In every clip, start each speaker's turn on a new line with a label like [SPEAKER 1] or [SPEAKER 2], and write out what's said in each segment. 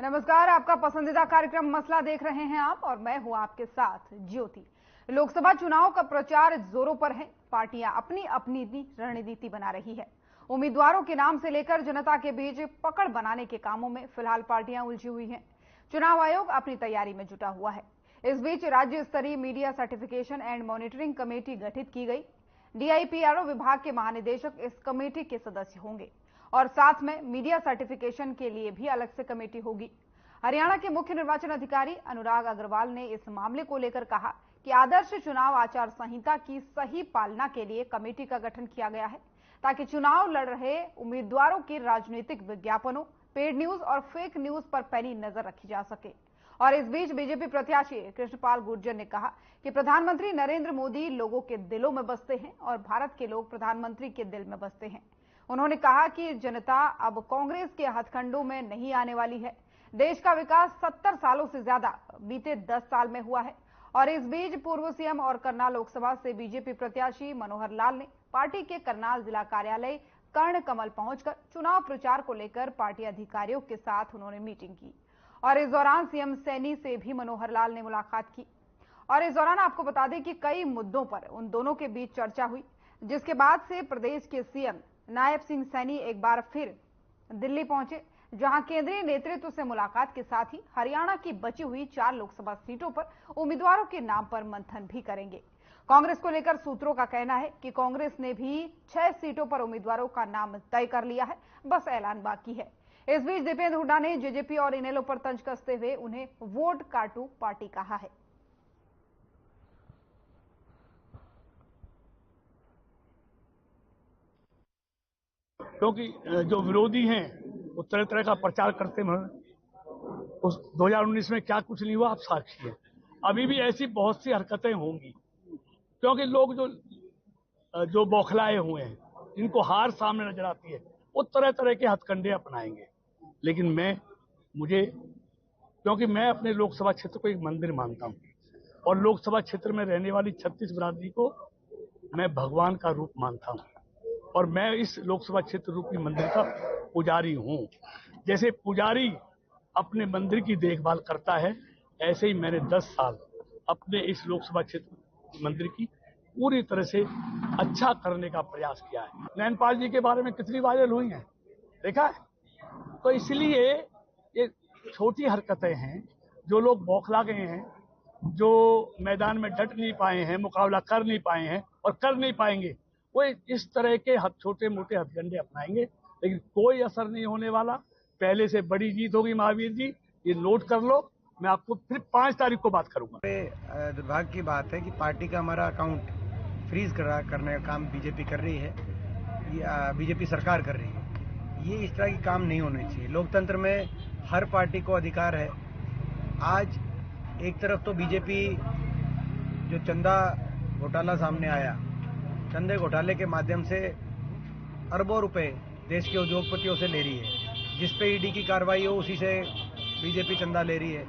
[SPEAKER 1] नमस्कार, आपका पसंदीदा कार्यक्रम मसला देख रहे हैं आप और मैं हूं आपके साथ ज्योति। लोकसभा चुनाव का प्रचार जोरों पर है। पार्टियां अपनी अपनी रणनीति बना रही है। उम्मीदवारों के नाम से लेकर जनता के बीच पकड़ बनाने के कामों में फिलहाल पार्टियां उलझी हुई हैं। चुनाव आयोग अपनी तैयारी में जुटा हुआ है। इस बीच राज्य स्तरीय media certification and monitoring committee गठित की गई। डीआईपीआरओ विभाग के महानिदेशक इस कमेटी के सदस्य होंगे और साथ में मीडिया सर्टिफिकेशन के लिए भी अलग से कमेटी होगी। हरियाणा के मुख्य निर्वाचन अधिकारी अनुराग अग्रवाल ने इस मामले को लेकर कहा कि आदर्श चुनाव आचार संहिता की सही पालना के लिए कमेटी का गठन किया गया है, ताकि चुनाव लड़ रहे उम्मीदवारों के राजनीतिक विज्ञापनों, पेड न्यूज और फेक न्यूज पर पैनी नजर रखी जा सके। और इस बीच बीजेपी प्रत्याशी कृष्णपाल गुर्जर ने कहा कि प्रधानमंत्री नरेंद्र मोदी लोगों के दिलों में बसते हैं और भारत के लोग प्रधानमंत्री के दिल में बसते हैं। उन्होंने कहा कि जनता अब कांग्रेस के हथकंडों में नहीं आने वाली है। देश का विकास 70 सालों से ज्यादा बीते 10 साल में हुआ है। और इस बीच पूर्व सीएम और करनाल लोकसभा से बीजेपी प्रत्याशी मनोहर लाल ने पार्टी के करनाल जिला कार्यालय कर्ण कमल पहुंचकर चुनाव प्रचार को लेकर पार्टी अधिकारियों के साथ उन्होंने मीटिंग की। और इस दौरान सीएम सैनी से भी मनोहर लाल ने मुलाकात की। और इस दौरान आपको बता दें कि कई मुद्दों पर उन दोनों के बीच चर्चा हुई, जिसके बाद से प्रदेश के सीएम नायब सिंह सैनी एक बार फिर दिल्ली पहुंचे, जहां केंद्रीय नेतृत्व से मुलाकात के साथ ही हरियाणा की बची हुई 4 लोकसभा सीटों पर उम्मीदवारों के नाम पर मंथन भी करेंगे। कांग्रेस को लेकर सूत्रों का कहना है कि कांग्रेस ने भी 6 सीटों पर उम्मीदवारों का नाम तय कर लिया है, बस ऐलान बाकी है। इस बीच दीपेंद्र हुड्डा ने जेजेपी और इनेलो पर तंज कसते हुए उन्हें वोट काटू पार्टी कहा है।
[SPEAKER 2] क्योंकि जो विरोधी हैं वो तरह तरह का प्रचार करते हैं। उस 2019 में क्या कुछ नहीं हुआ, आप साक्षी हैं। अभी भी ऐसी बहुत सी हरकतें होंगी, क्योंकि लोग जो बौखलाए हुए हैं, जिनको हार सामने नजर आती है, वो तरह तरह के हथकंडे अपनाएंगे। लेकिन क्योंकि मैं अपने लोकसभा क्षेत्र को एक मंदिर मानता हूं और लोकसभा क्षेत्र में रहने वाली 36 बिरादरी को मैं भगवान का रूप मानता हूं और मैं इस लोकसभा क्षेत्र रूपी मंदिर का पुजारी हूं। जैसे पुजारी अपने मंदिर की देखभाल करता है, ऐसे ही मैंने 10 साल अपने इस लोकसभा क्षेत्र मंदिर की पूरी तरह से अच्छा करने का प्रयास किया है। नैनपाल जी के बारे में कितनी वायरल हुई हैं, देखा है? तो इसलिए ये छोटी हरकतें हैं। जो लोग बौखला गए हैं, जो मैदान में डट नहीं पाए हैं, मुकाबला कर नहीं पाए हैं और कर नहीं पाएंगे, वो इस तरह के छोटे मोटे हथकंडे अपनाएंगे, लेकिन कोई असर नहीं होने वाला। पहले से बड़ी जीत होगी महावीर जी, ये नोट कर लो। मैं आपको फिर 5 तारीख को बात करूंगा।
[SPEAKER 3] दुर्भाग्य की बात है कि पार्टी का हमारा अकाउंट फ्रीज करने का काम बीजेपी कर रही है, बीजेपी सरकार कर रही है। ये इस तरह की काम नहीं होने चाहिए। लोकतंत्र में हर पार्टी को अधिकार है। आज एक तरफ तो बीजेपी जो चंदा घोटाला सामने आया, चंदे घोटाले के माध्यम से अरबों रुपए देश के उद्योगपतियों से ले रही है। जिस पे ईडी की कार्रवाई हो उसी से बीजेपी चंदा ले रही है,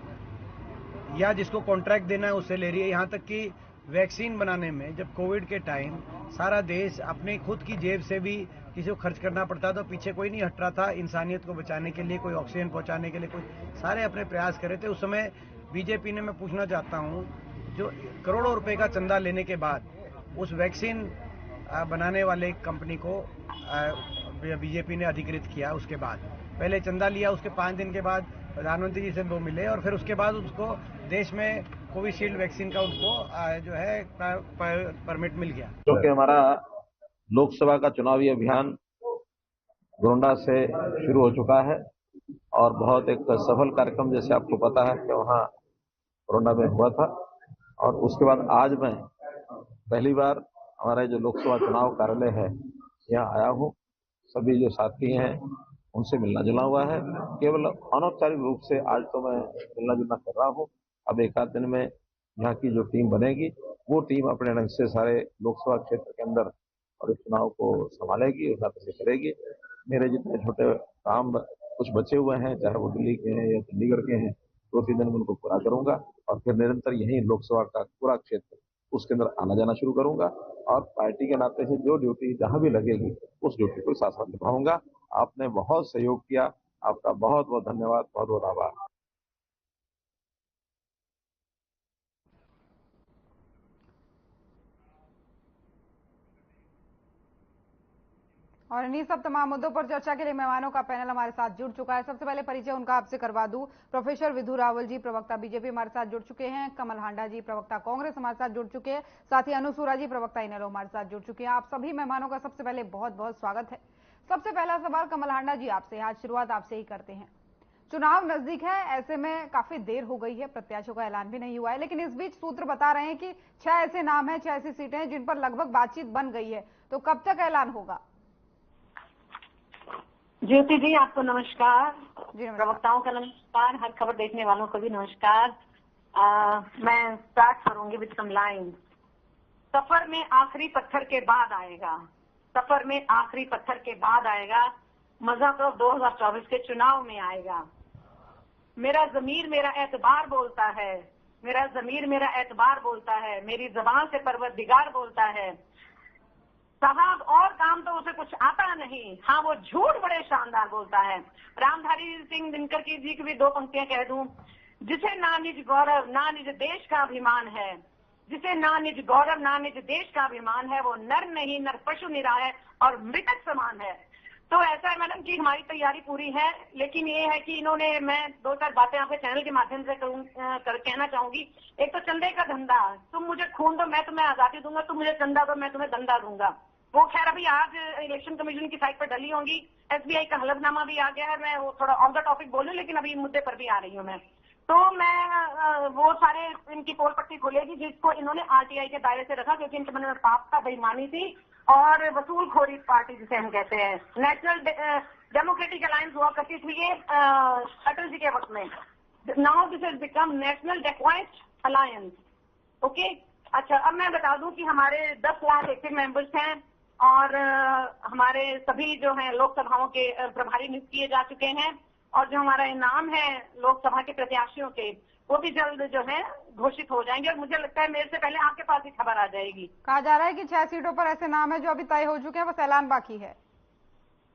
[SPEAKER 3] या जिसको कॉन्ट्रैक्ट देना है उससे ले रही है। यहाँ तक कि वैक्सीन बनाने में जब कोविड के टाइम सारा देश अपनी खुद की जेब से भी किसी को खर्च करना पड़ता, तो पीछे कोई नहीं हट रहा था इंसानियत को बचाने के लिए, कोई ऑक्सीजन पहुंचाने के लिए, कोई सारे अपने प्रयास कर रहे थे। उस समय बीजेपी ने, मैं पूछना चाहता हूं, जो करोड़ों रुपए का चंदा लेने के बाद उस वैक्सीन बनाने वाले कंपनी को बीजेपी ने अधिकृत किया। उसके बाद पहले चंदा लिया, उसके 5 दिन के बाद प्रधानमंत्री जी से वो मिले और फिर उसके बाद उसको देश में कोविशील्ड वैक्सीन का उनको जो है परमिट मिल गया।
[SPEAKER 4] क्योंकि हमारा लोकसभा का चुनावी अभियान गोंडा से शुरू हो चुका है और बहुत एक सफल कार्यक्रम, जैसे आपको पता है कि वहाँ कोरोना में हुआ था। और उसके बाद आज मैं पहली बार हमारा जो लोकसभा चुनाव कार्यालय है यहाँ आया हूँ। सभी जो साथी हैं उनसे मिलना जुलना हुआ है। केवल अनौपचारिक रूप से आज तो मैं मिलना जुलना कर रहा हूँ। अब एक आध दिन में यहाँ की जो टीम बनेगी, वो टीम अपने ढंग से सारे लोकसभा क्षेत्र के अंदर और इस चुनाव को संभालेगी, उस करेगी। मेरे जितने छोटे काम कुछ बचे हुए हैं, चाहे वो दिल्ली के हैं या चंडीगढ़ के हैं, 2-3 दिन में उनको पूरा करूंगा और फिर निरंतर यही लोकसभा का पूरा क्षेत्र उसके अंदर आना जाना शुरू करूंगा और पार्टी के नाते से जो ड्यूटी जहां भी लगेगी उस ड्यूटी को साथ साथ निभाऊंगा। आपने बहुत सहयोग किया, आपका बहुत बहुत धन्यवाद, बहुत बहुत आभार।
[SPEAKER 1] और इन्हीं सब तमाम मुद्दों पर चर्चा के लिए मेहमानों का पैनल हमारे साथ जुड़ चुका है। सबसे पहले परिचय उनका आपसे करवा दूं। प्रोफेसर विधु रावल जी, प्रवक्ता बीजेपी, हमारे साथ जुड़ चुके हैं। कमल हांडा जी, प्रवक्ता कांग्रेस, हमारे साथ जुड़ चुके हैं। साथ ही अनुसूरा जी, प्रवक्ता इनेलो, हमारे साथ जुड़ चुके हैं। आप सभी मेहमानों का सबसे पहले बहुत बहुत स्वागत है। सबसे पहला सवाल कमल हांडा जी आपसे, आज शुरुआत आपसे ही करते हैं। चुनाव नजदीक है, ऐसे में काफी देर हो गई है, प्रत्याशियों का ऐलान भी नहीं हुआ है, लेकिन इस बीच सूत्र बता रहे हैं कि 6 ऐसे नाम हैं, 6 ऐसी सीटें हैं जिन पर लगभग बातचीत बन गई है। तो कब तक ऐलान होगा?
[SPEAKER 5] ज्योति जी, आपको नमस्कार।
[SPEAKER 1] जी नमस्कार।
[SPEAKER 5] प्रवक्ताओं का नमस्कार, हर खबर देखने वालों को भी नमस्कार। मैं स्टार्ट करूंगी विद सम लाइन। सफर में आखिरी पत्थर के बाद आएगा, सफर में आखिरी पत्थर के बाद आएगा, मजा तो 2024 के चुनाव में आएगा। मेरा ज़मीर मेरा एतबार बोलता है, मेरा ज़मीर मेरा एतबार बोलता है, मेरी ज़बान से परवरदिगार बोलता है। साहब और काम तो उसे कुछ आता नहीं, हाँ वो झूठ बड़े शानदार बोलता है। रामधारी सिंह दिनकर की जी की भी 2 पंक्तियां कह दूं। जिसे ना निज गौरव ना निज देश का अभिमान है, जिसे ना निज गौरव ना निज देश का अभिमान है, वो नर नहीं नर पशु निरा है और मृतक समान है। तो ऐसा है मैडम कि हमारी तैयारी पूरी है, लेकिन ये है कि इन्होंने, मैं 2-4 बातें आपके चैनल के माध्यम से कहना चाहूंगी। एक तो चंदे का धंधा, तुम मुझे खून दो मैं तुम्हें आजादी दूंगा, तुम मुझे चंदा दो मैं तुम्हें धंधा दूंगा। वो खैर अभी आज इलेक्शन कमीशन की साइट पर डली होंगी। एसबीआई का हलफनामा भी आ गया है। मैं वो थोड़ा ऑफ द टॉपिक बोलूं, लेकिन अभी मुद्दे पर भी आ रही हूँ मैं। तो मैं वो सारे इनकी पोल पट्टी खोलेगी जिसको इन्होंने आरटीआई के दायरे से रखा, क्योंकि इनके मन में पाप का बेईमानी थी और वसूलखोरी पार्टी जिसे हम कहते हैं। नेशनल डेमोक्रेटिक अलायंस हुआ करती थी ये अटल जी के वक्त में। Now this has become national democratic alliance. Okay, अच्छा अब मैं बता दूं कि हमारे 10 लाख एक्टिव मेंबर्स हैं और हमारे सभी जो हैं लोकसभाओं के प्रभारी नियुक्त किए जा चुके हैं, और जो हमारा इनाम है लोकसभा के प्रत्याशियों के, वो भी जल्द जो है घोषित हो जाएंगे। और मुझे लगता है मेरे से पहले आपके पास ही खबर आ जाएगी।
[SPEAKER 1] कहा जा रहा है कि 6 सीटों पर ऐसे नाम है जो अभी तय हो चुके हैं, बस ऐलान बाकी है।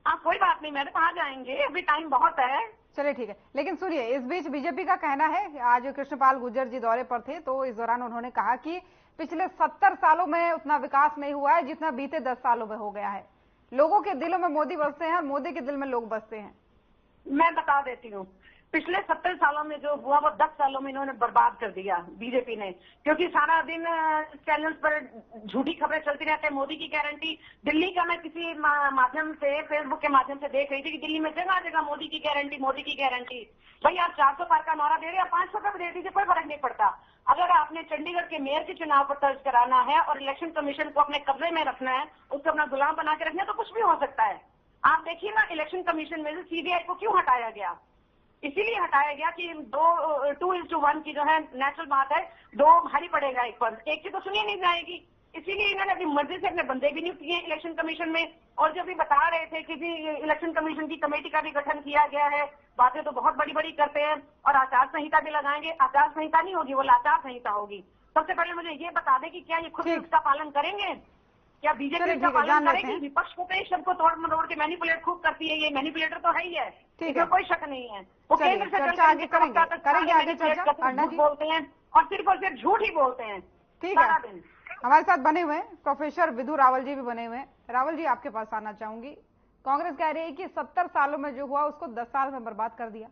[SPEAKER 5] कोई बात नहीं मैडम, आ जाएंगे, अभी टाइम बहुत है।
[SPEAKER 1] चलिए ठीक है, लेकिन सुनिए, इस बीच बीजेपी का कहना है, आज कृष्णपाल गुर्जर जी दौरे पर थे, तो इस दौरान उन्होंने कहा कि पिछले 70 सालों में उतना विकास नहीं हुआ है जितना बीते 10 सालों में हो गया है। लोगों के दिलों में मोदी बसते हैं और मोदी के दिल में लोग बसते हैं।
[SPEAKER 5] मैं बता देती हूँ, पिछले 70 सालों में जो हुआ वो 10 सालों में इन्होंने बर्बाद कर दिया बीजेपी ने, क्योंकि सारा दिन चैनल पर झूठी खबरें चलती रहती है। मोदी की गारंटी, दिल्ली का मैं किसी माध्यम से, फेसबुक के माध्यम से देख रही थी कि दिल्ली में जगह जगह मोदी की गारंटी, मोदी की गारंटी। भाई आप 400 पार का नारा दे रहे हैं, 500 का भी दे दीजिए, कोई फर्क नहीं पड़ता। अगर आपने चंडीगढ़ के मेयर के चुनाव पर तर्ज कराना है और इलेक्शन कमीशन को अपने कब्जे में रखना है, उसको अपना गुलाम बना के रखना है, तो कुछ भी हो सकता है। आप देखिए ना, इलेक्शन कमीशन में से सीबीआई को क्यों हटाया गया? इसीलिए हटाया गया कि 2:1 की जो है नेचुरल बात है, 2 भारी पड़ेगा एक पर, एक की तो सुनी नहीं जाएगी। इसीलिए इन्होंने अपनी मर्जी से अपने बंदे भी नियुक्त किए इलेक्शन कमीशन में। और जो भी बता रहे थे कि जी इलेक्शन कमीशन की कमेटी का भी गठन किया गया है, बातें तो बहुत बड़ी बड़ी करते हैं और आचार संहिता भी लगाएंगे। आचार संहिता नहीं होगी, वो लाचार संहिता होगी। सबसे पहले मुझे ये बता दें कि क्या ये खुद इसका पालन करेंगे? क्या बीजेपी इसका पालन करेगी? विपक्ष को तो शब्द को तोड़ मरोड़ के मैनिपुलेट खूब करती है, ये मैनिपुलेटर तो है ही है, इसमें कोई शक नहीं है। वो केंद्र से
[SPEAKER 1] करेंगे आगे चर्चा
[SPEAKER 5] बोलते हैं और सिर्फ झूठ ही बोलते हैं।
[SPEAKER 1] ठीक है, हमारे साथ बने हुए हैं प्रोफेसर विधु रावल जी भी बने हुए हैं। रावल जी, आपके पास आना चाहूंगी। कांग्रेस कह रही है कि 70 सालों में जो हुआ उसको 10 साल में बर्बाद कर दिया।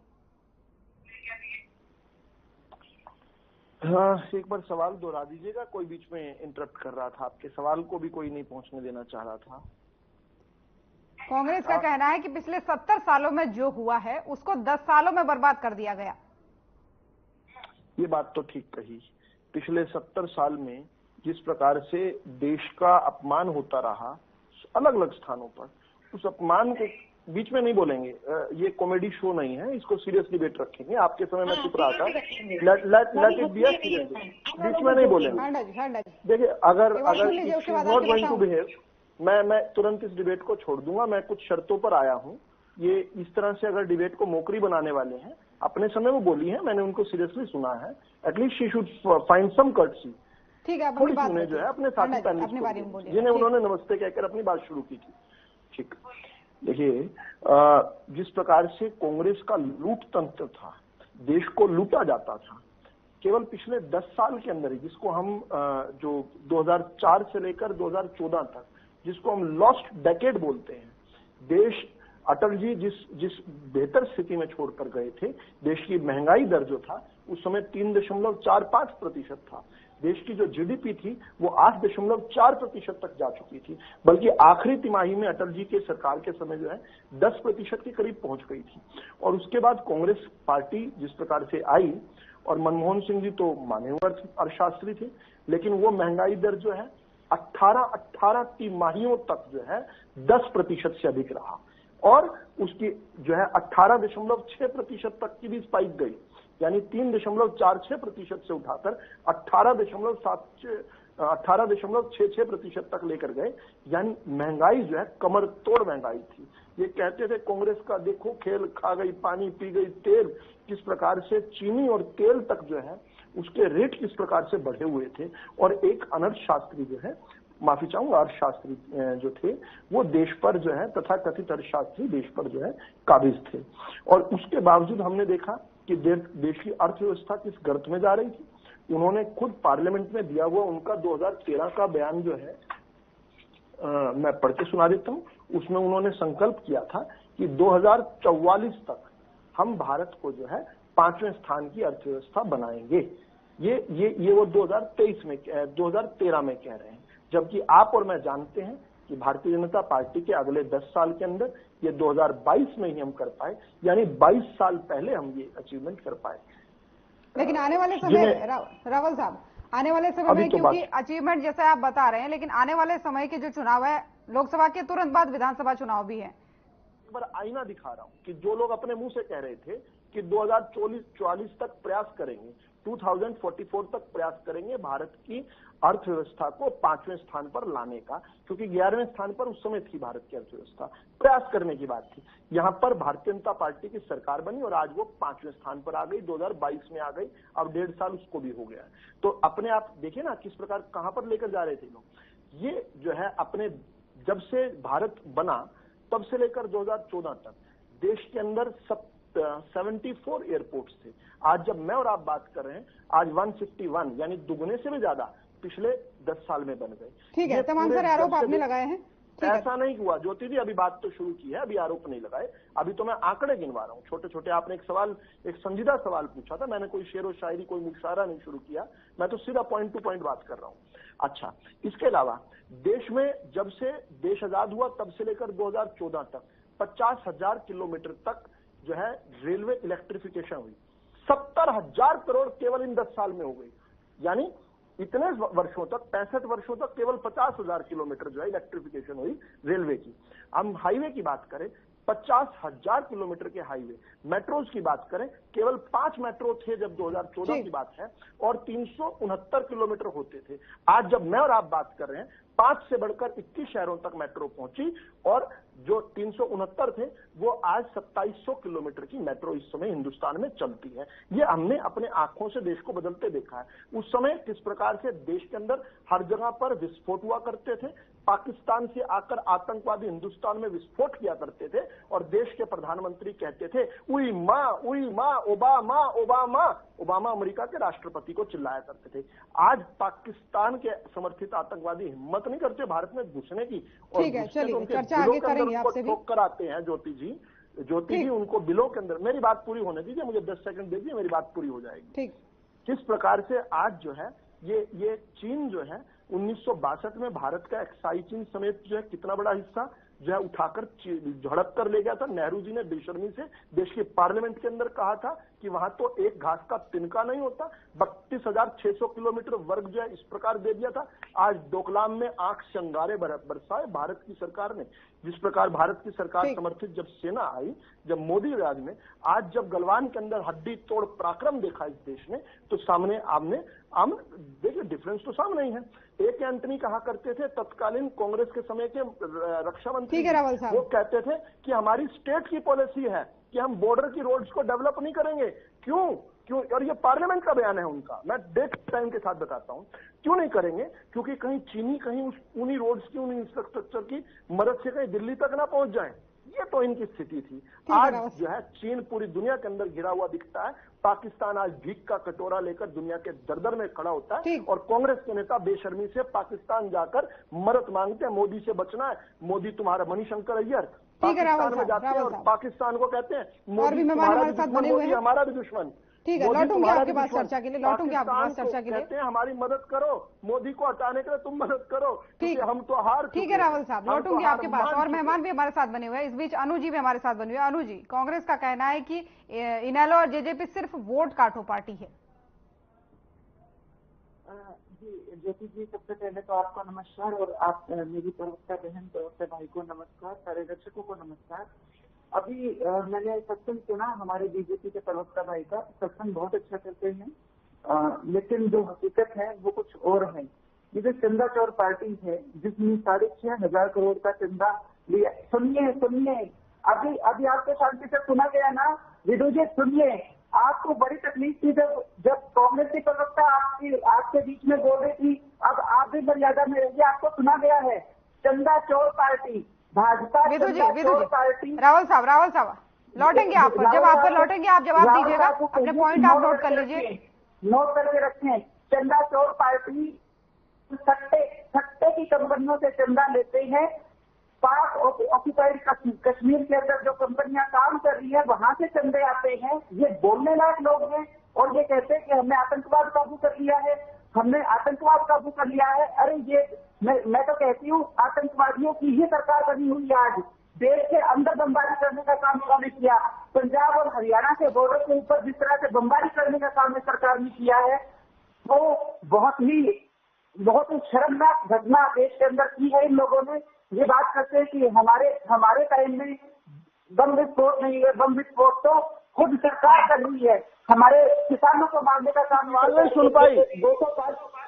[SPEAKER 6] हाँ, एक बार सवाल दोहरा दीजिएगा, कोई बीच में इंटरप्ट कर रहा था, आपके सवाल को भी कोई नहीं पहुंचने देना चाह रहा था।
[SPEAKER 1] कांग्रेस का कहना है कि पिछले 70 सालों में जो हुआ है उसको 10 सालों में बर्बाद कर दिया गया।
[SPEAKER 6] ये बात तो ठीक कही। पिछले 70 साल में जिस प्रकार से देश का अपमान होता रहा अलग अलग स्थानों पर, उस अपमान को बीच में नहीं बोलेंगे। ये कॉमेडी शो नहीं है, इसको सीरियस डिबेट रखेंगे। आपके समय में चुप रहा था, let it be a serious, बीच में नहीं बोलेंगे। देखिए, अगर नॉट गोइंग टू बिहेव, मैं तुरंत इस डिबेट को छोड़ दूंगा। मैं कुछ शर्तों पर आया हूँ। ये इस तरह से अगर डिबेट को मोकरी बनाने वाले हैं, अपने समय वो बोली है, मैंने उनको सीरियसली सुना है। At least she should find some courtesy.
[SPEAKER 1] ठीक है,
[SPEAKER 6] थोड़ी सुने जो है अपने साथी पैनलिस्ट जिन्हें उन्होंने नमस्ते कहकर अपनी बात शुरू की थी। ठीक, देखिए, जिस प्रकार से कांग्रेस का लूट तंत्र था, देश को लूटा जाता था, केवल पिछले 10 साल के अंदर ही, जिसको हम जो 2004 से लेकर 2014 तक, जिसको हम लॉस्ट डेकेड बोलते हैं, देश अटल जी जिस बेहतर स्थिति में छोड़कर गए थे, देश की महंगाई दर जो था उस समय 3.45% था, देश की जो जीडीपी थी वो 8.4% तक जा चुकी थी, बल्कि आखिरी तिमाही में अटल जी के सरकार के समय जो है 10% के करीब पहुंच गई थी। और उसके बाद कांग्रेस पार्टी जिस प्रकार से आई, और मनमोहन सिंह जी तो माने हुए अर्थशास्त्री थे, लेकिन वो महंगाई दर जो है 18 तिमाहियों तक जो है 10% से अधिक रहा, और उसकी जो है 18.6% तक की भी स्पाइक गई, यानी 3.46% से उठाकर 18.66% तक लेकर गए। यानी महंगाई जो है कमर तोड़ महंगाई थी। ये कहते थे कांग्रेस का देखो खेल, खा गई पानी पी गई तेल, किस प्रकार से चीनी और तेल तक जो है उसके रेट किस प्रकार से बढ़े हुए थे। और एक अर्थशास्त्री जो है, माफी चाहूंगा, अर्थशास्त्री जो थे वो देश पर जो है, तथा कथित अर्थशास्त्री देश पर जो है काबिज थे। और उसके बावजूद हमने देखा कि देश की अर्थव्यवस्था किस गर्त में जा रही थी। उन्होंने खुद पार्लियामेंट में दिया हुआ उनका 2013 का बयान जो है, मैं पढ़ के सुना देता हूं। उसमें उन्होंने संकल्प किया था कि 2044 तक हम भारत को जो है 5वें स्थान की अर्थव्यवस्था बनाएंगे। ये वो 2013 में कह रहे हैं, जबकि आप और मैं जानते हैं कि भारतीय जनता पार्टी के अगले 10 साल के अंदर ये 2022 में ही हम कर पाए, यानी 22 साल पहले हम ये अचीवमेंट कर पाए।
[SPEAKER 1] लेकिन आने वाले समय, रावल साहब, आने वाले समय में,
[SPEAKER 6] तो
[SPEAKER 1] क्योंकि अचीवमेंट जैसे आप बता रहे हैं, लेकिन आने वाले समय के जो चुनाव है, लोकसभा के तुरंत बाद विधानसभा चुनाव भी है।
[SPEAKER 6] एक बार आईना दिखा रहा हूं कि जो लोग अपने मुंह से कह रहे थे कि 2044 तक प्रयास करेंगे, 2044 तक प्रयास करेंगे भारत की अर्थव्यवस्था को 5वें स्थान पर लाने का, क्योंकि 11वें स्थान पर उस समय थी भारत की अर्थव्यवस्था, प्रयास करने की बात थी। यहां पर भारतीय जनता पार्टी की सरकार बनी और आज वो 5वें स्थान पर आ गई, 2022 में आ गई, अब 1.5 साल उसको भी हो गया है। तो अपने आप देखिए ना किस प्रकार कहां पर लेकर जा रहे थे लोग। ये जो है अपने जब से भारत बना तब से लेकर 2014 तक देश के अंदर 74 एयरपोर्ट्स थे। आज जब मैं और आप बात कर रहे हैं, आज 151, यानी दुगने से भी ज्यादा पिछले 10 साल में बन गए।
[SPEAKER 1] ठीक है, तमाम सारे आरोप आपने लगाए हैं।
[SPEAKER 6] ऐसा नहीं हुआ ज्योति जी, अभी बात तो शुरू की है, अभी आरोप नहीं लगाए, अभी तो मैं आंकड़े गिनवा रहा हूँ छोटे छोटे। आपने एक संजीदा सवाल पूछा था, मैंने कोई शेर व शायरी, कोई मुशायरा नहीं शुरू किया, मैं तो सीधा पॉइंट टू पॉइंट बात कर रहा हूँ। अच्छा, इसके अलावा देश में जब से देश आजाद हुआ तब से लेकर 2014 तक 50,000 किलोमीटर तक जो है रेलवे इलेक्ट्रिफिकेशन हुई। 70,000 करोड़ केवल इन 10 साल में हो गई। यानी इतने वर्षों तक, 65 वर्षों तक केवल 50,000 किलोमीटर जो है इलेक्ट्रिफिकेशन हुई रेलवे की। हम हाईवे की बात करें, 50,000 किलोमीटर के हाईवे। मेट्रोज की बात करें, केवल 5 मेट्रो थे जब 2014 की बात है, और 369 किलोमीटर होते थे। आज जब मैं और आप बात कर रहे हैं, 5 से बढ़कर 21 शहरों तक मेट्रो पहुंची, और जो 369 थे वो आज 2700 किलोमीटर की मेट्रो इस समय हिंदुस्तान में चलती है। ये हमने अपने आंखों से देश को बदलते देखा है। उस समय किस प्रकार से देश के अंदर हर जगह पर विस्फोट हुआ करते थे, पाकिस्तान से आकर आतंकवादी हिंदुस्तान में विस्फोट किया करते थे, और देश के प्रधानमंत्री कहते थे उई माँ ओबामा ओबामा। ओबामा अमेरिका के राष्ट्रपति को चिल्लाया करते थे। आज पाकिस्तान के समर्थित आतंकवादी हिम्मत नहीं करते भारत में घुसने की, और
[SPEAKER 1] चर्चा आगे करेंगे आपसे भी।
[SPEAKER 6] ठोक कर आते हैं। ज्योति जी उनको बिलों के अंदर, मेरी बात पूरी होने दीजिए, मुझे 10 सेकंड दे दीजिए, मेरी बात पूरी हो जाएगी।
[SPEAKER 1] ठीक।
[SPEAKER 6] किस प्रकार से आज जो है ये चीन जो है 1962 में भारत का एक्साई चीन समेत जो है कितना बड़ा हिस्सा जो है उठाकर झड़प कर ले गया था। नेहरू जी ने बेशर्मी से देश के पार्लियामेंट के अंदर कहा था कि वहां तो एक घास का तिनका नहीं होता। 32,600 किलोमीटर वर्ग जो है इस प्रकार दे दिया था। आज डोकलाम में आंख से अंगारे बरसाए भारत की सरकार ने। जिस प्रकार भारत की सरकार समर्थित जब सेना आई, जब मोदी राज में, आज जब गलवान के अंदर हड्डी तोड़ पराक्रम देखा इस देश ने, तो सामने आमने देखिए डिफरेंस तो सामने ही है। एक एंटनी कहा करते थे तत्कालीन कांग्रेस के समय के रक्षा मंत्री, वो कहते थे कि हमारी स्टेट की पॉलिसी है कि हम बॉर्डर की रोड्स को डेवलप नहीं करेंगे। क्यों? और ये पार्लियामेंट का बयान है उनका, मैं डेट टाइम के साथ बताता हूं क्यों नहीं करेंगे। क्योंकि कहीं चीनी कहीं उन्हीं रोड्स की, उन्हीं इंफ्रास्ट्रक्चर की मदद से कहीं दिल्ली तक ना पहुंच जाए। ये तो इनकी स्थिति थी। आज जो है चीन पूरी दुनिया के अंदर घिरा हुआ दिखता है, पाकिस्तान आज भीख का कटोरा लेकर दुनिया के दरदर में खड़ा होता है और कांग्रेस के नेता बेशर्मी से पाकिस्तान जाकर मदद मांगते हैं, मोदी से बचना है, मोदी तुम्हारा मणिशंकर अय्यर पाकिस्तान में जाते हैं और पाकिस्तान को कहते हैं मोदी तुम्हारा भी दुश्मन, मोदी हमारा भी दुश्मन।
[SPEAKER 1] ठीक है, लौटूंगी आपके पास चर्चा के लिए, लौटूंगी आपके पास चर्चा के लिए।
[SPEAKER 6] कहते हैं हमारी मदद करो, मोदी को हटाने के लिए तुम मदद करो, क्योंकि हम तो हार।
[SPEAKER 1] ठीक है रावल साहब, लौटूंगी आपके पास। और मेहमान भी हमारे साथ बने हुए हैं, इस बीच अनु जी भी हमारे साथ बने हुए हैं। अनु जी, कांग्रेस का कहना है कि इनेलो और जेजेपी सिर्फ वोट काटो पार्टी है।
[SPEAKER 7] जी ज्योति जी, सबसे पहले तो आपको नमस्कार और आप मेरी प्रवक्ता बहन प्रवक्ता भाई को नमस्कार, सारे दर्शकों को नमस्कार। अभी मैंने सत्संग सुना हमारे बीजेपी के प्रवक्ता भाई का, सत्संग बहुत अच्छा करते हैं, लेकिन जो हकीकत है वो कुछ और है। ये जो चंदा चोर पार्टी है जिसने 6,500 करोड़ का चंदा लिया, सुनिए अभी आपके शांति से सुना गया ना विदु जी, सुनिए। आपको बड़ी तकलीफ थी जब कांग्रेस की प्रवक्ता आपके बीच में बोल रही थी, अब आप भी मर्यादा में रहिए, आपको सुना गया है। चंदा चोर पार्टी, भाजपा पार्टी।
[SPEAKER 1] रावल साहब लौटेंगे आप पर, जब आप पर लौटेंगे आप जवाब दीजिएगा, अपने पॉइंट आप नोट कर लीजिए,
[SPEAKER 7] नोट करके रखें। चंदा चोर पार्टी सट्टे की कंपनियों से चंदा लेते हैं, पाक ऑक्यूपाइड कश्मीर के अंदर जो कंपनियां काम कर रही है वहां से चंदे आते हैं। ये बोलने लायक लोग हैं और ये कहते हैं कि हमने आतंकवाद काबू कर लिया है, हमने आतंकवाद काबू कर लिया है। अरे ये मैं तो कहती हूँ आतंकवादियों की ही सरकार बनी हुई है। आज देश के अंदर बमबारी करने का काम इन्होंने किया, पंजाब और हरियाणा के बॉर्डर के ऊपर जिस तरह से बमबारी करने का काम सरकार ने किया है, वो बहुत ही शर्मनाक घटना देश के अंदर की है। इन लोगों ने ये बात करते हैं कि हमारे टाइम में बम विस्फोट नहीं है, बम विस्फोट तो खुद सरकार कर रही है। हमारे किसानों को मारने का काम
[SPEAKER 6] सवाल नहीं सुन पाई,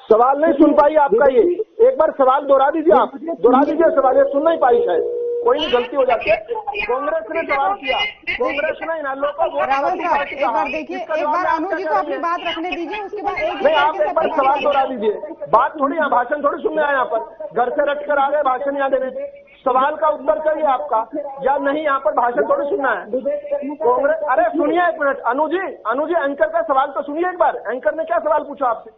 [SPEAKER 6] सवाल नहीं सुन पाई आपका। ये एक बार सवाल दोहरा दीजिए, आप दोहरा दीजिए सवाल, ये सुन नहीं पाई शायद, कोई नहीं, गलती हो जाती है। कांग्रेस ने सवाल किया, कांग्रेस ने इनालो को।
[SPEAKER 1] रावल साहब एक बार देखिए, एक बार अनु जी को अपनी बात रखने दीजिए, उसके बाद
[SPEAKER 6] नहीं आप एक बार सवाल दोहरा दीजिए। बात थोड़ी यहाँ भाषण थोड़ी सुनने आए, यहाँ पर घर से रट कर आ गए भाषण यहाँ देने। सवाल का उत्तर चाहिए आपका या नहीं, यहाँ पर भाषण थोड़ी सुनना है। कांग्रेस, अरे सुनिए एक मिनट, अनु जी एंकर का सवाल तो सुनिए एक बार। एंकर ने क्या सवाल पूछा आपसे?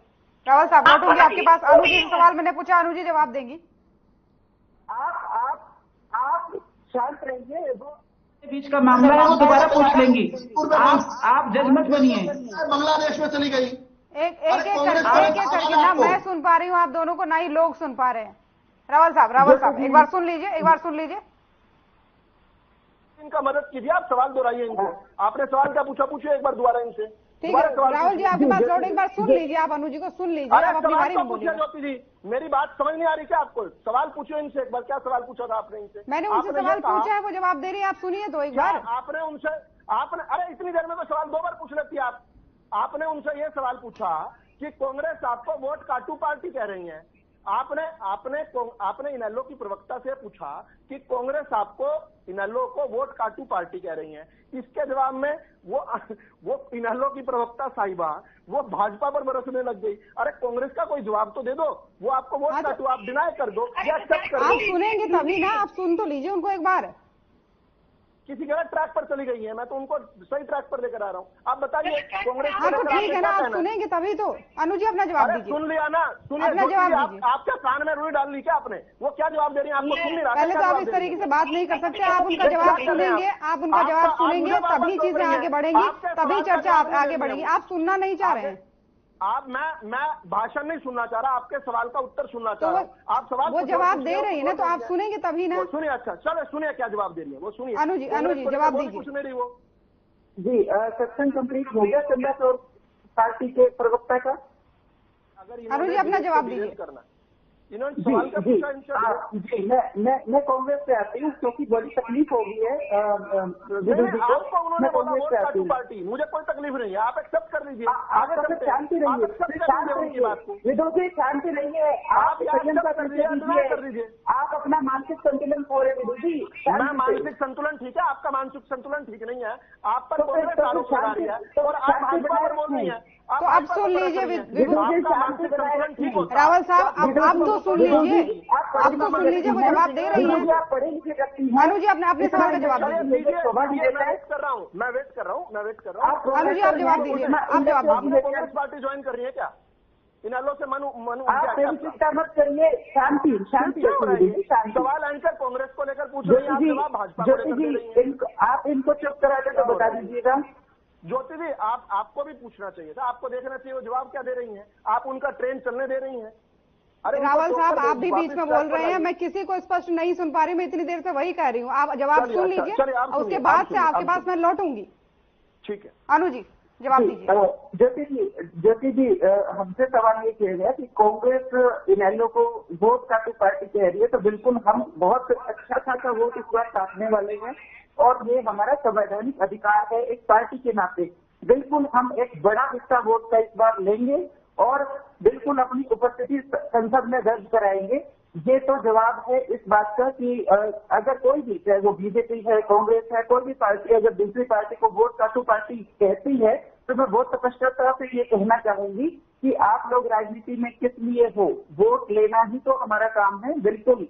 [SPEAKER 1] रावल साहब लौटूंगी आपके पास, अनु जी से सवाल मैंने पूछा, अनु जी जवाब देंगी।
[SPEAKER 7] आप शांत रहिए,
[SPEAKER 8] बीच का मामला है वो दोबारा पूछ लेंगी, आप जज मत बनिए।
[SPEAKER 9] बांग्लादेश में चली गई।
[SPEAKER 1] एक करके ना मैं सुन पा रही हूँ आप दोनों को, ना ही लोग सुन पा रहे हैं। रावल साहब एक बार सुन लीजिए,
[SPEAKER 6] इनका मदद कीजिए, आप सवाल दोहराइए इनको। आपने सवाल क्या पूछा, पूछिए एक बार दोबारा इनसे।
[SPEAKER 1] ठीक है राहुल जी, आपके पास लौट, एक बार सुन लीजिए, आप अनु जी को सुन लीजिए, आप अपनी बारी में बोलिए।
[SPEAKER 6] ज्योति जी मेरी बात समझ नहीं आ रही क्या आपको? सवाल पूछिए इनसे एक बार, क्या सवाल पूछा था आपने इनसे?
[SPEAKER 1] मैंने उनसे सवाल पूछा है, वो जवाब दे रही है, आप सुनिए तो एक बार।
[SPEAKER 6] आपने उनसे अरे इतनी देर में तो सवाल 2 बार पूछ लेती है आप। आपने उनसे ये सवाल पूछा कि कांग्रेस आपको वोट काटू पार्टी कह रही है। आपने इनेलो की प्रवक्ता से पूछा कि कांग्रेस आपको इनेलो को वोट काटू पार्टी कह रही है। इसके जवाब में वो इनेलो की प्रवक्ता साहिबा वो भाजपा पर बरसने लग गई। अरे कांग्रेस का कोई जवाब तो दे दो, वो आपको वोट काटू, आप डिनाई कर दो या एक्सेप्ट कर दो।
[SPEAKER 1] आप सुनेंगे तभी ना, आप सुन तो लीजिए उनको एक बार।
[SPEAKER 6] किसी गलत ट्रैक पर चली गई है, मैं तो उनको सही ट्रैक पर लेकर आ रहा हूँ। आप बताइए कांग्रेस।
[SPEAKER 1] हाँ तो ठीक है ना, आप सुनेंगे तभी तो। अनु जी अपना जवाब दीजिए।
[SPEAKER 6] सुन लिया ना, सुनिए
[SPEAKER 1] अपना जवाब दीजिए।
[SPEAKER 6] आप क्या कान में रुई डाल ली क्या आपने? वो क्या जवाब दे रही है आपको सुन नहीं रहा?
[SPEAKER 1] पहले तो आप इस तरीके से बात नहीं कर सकते, आप उनका जवाब सुनेंगे, तभी चीजें आगे बढ़ेंगी, तभी चर्चा आगे बढ़ेगी। आप सुनना नहीं चाह रहे हैं।
[SPEAKER 6] मैं भाषण नहीं सुनना चाह रहा, आपके सवाल का उत्तर सुनना चाह रहा हूँ। आप सवाल
[SPEAKER 1] वो जवाब दे रही है ना, तो आप सुनेंगे तभी ना।
[SPEAKER 6] सुनिए, अच्छा चलो सुनिए क्या जवाब दे रही है वो सुनिए।
[SPEAKER 1] अनु जी जवाब दीजिए।
[SPEAKER 6] कुछ नहीं रही वो।
[SPEAKER 7] जी सत्संग कंप्लीट हो गया चंदा चोर पार्टी के प्रवक्ता का।
[SPEAKER 1] अनु जी अपना जवाब दीजिए।
[SPEAKER 6] इन्होंने सवाल का पूछा
[SPEAKER 7] जी मैं कांग्रेस से आती हूँ क्योंकि बड़ी तकलीफ हो गई है
[SPEAKER 6] आपको। उन्होंने बोला वोट काटू पार्टी, मुझे कोई तकलीफ नहीं है, आप एक्सेप्ट कर लीजिए।
[SPEAKER 7] आप शांति रहिए विदु जी, शांति रहिए, आप संयम का कर दीजिए। आप अपना मानसिक संतुलन खो रहे विदु जी।
[SPEAKER 6] मैं मानसिक संतुलन ठीक है, आपका मानसिक संतुलन ठीक नहीं है। आप पर कांग्रेस आरोप लगा रही है और आप भाजपा पर बोल रही है।
[SPEAKER 1] तो अब सुन लीजिए रावल साहब, अब तो तो सुन लीजिए, आप तो सुन लीजिए, वो जवाब दे रही है।
[SPEAKER 7] आप पढ़े लिखे व्यक्ति हैं।
[SPEAKER 1] अनु जी अपने सवाल का जवाब दीजिए।
[SPEAKER 6] मैं वेट कर रहा हूँ।
[SPEAKER 1] अनु जी आप जवाब दीजिए, आप जवाब दीजिए।
[SPEAKER 6] कांग्रेस पार्टी ज्वाइन कर रही है क्या? इनेलो से मनु
[SPEAKER 7] आप चिंता मत करिए, शांति शांति शांति।
[SPEAKER 6] सवाल एंकर कांग्रेस को लेकर पूछ रही है, आप जवाब भाजपा को लेकर दे रही हैं।
[SPEAKER 7] आप इनको चुप करा के तो बता दीजिएगा।
[SPEAKER 6] ज्योति जी आपको भी पूछना चाहिए था, आपको देखना चाहिए वो जवाब क्या दे रही हैं। आप उनका ट्रेन चलने दे रही हैं। अरे
[SPEAKER 1] रावल साहब आप भी बीच में बोल रहे हैं, मैं किसी को स्पष्ट नहीं सुन पा रही, मैं इतनी देर से वही कह रही हूँ। आप जवाब सुन लीजिए, उसके बाद से आपके पास मैं लौटूंगी।
[SPEAKER 6] ठीक है
[SPEAKER 1] अनु जी जवाब दीजिए।
[SPEAKER 7] ज्योति जी हमसे सवाल ये किया गया कि कांग्रेस इनेलो को वोट काटू पार्टी कह रही है, तो बिल्कुल हम बहुत अच्छा खासा वोट इस बार काटने वाले हैं और ये हमारा संवैधानिक अधिकार है एक पार्टी के नाते। बिल्कुल हम एक बड़ा हिस्सा वोट का इस बार लेंगे और बिल्कुल अपनी उपस्थिति संसद में दर्ज कराएंगे। ये तो जवाब है इस बात का कि अगर कोई भी, चाहे वो बीजेपी है, कांग्रेस है, कोई भी पार्टी अगर दूसरी पार्टी को वोट काटू पार्टी कहती है तो मैं बहुत स्पष्टता से ये कहना चाहूंगी कि आप लोग राजनीति में किस लिए हो, वोट लेना ही तो हमारा काम है। बिल्कुल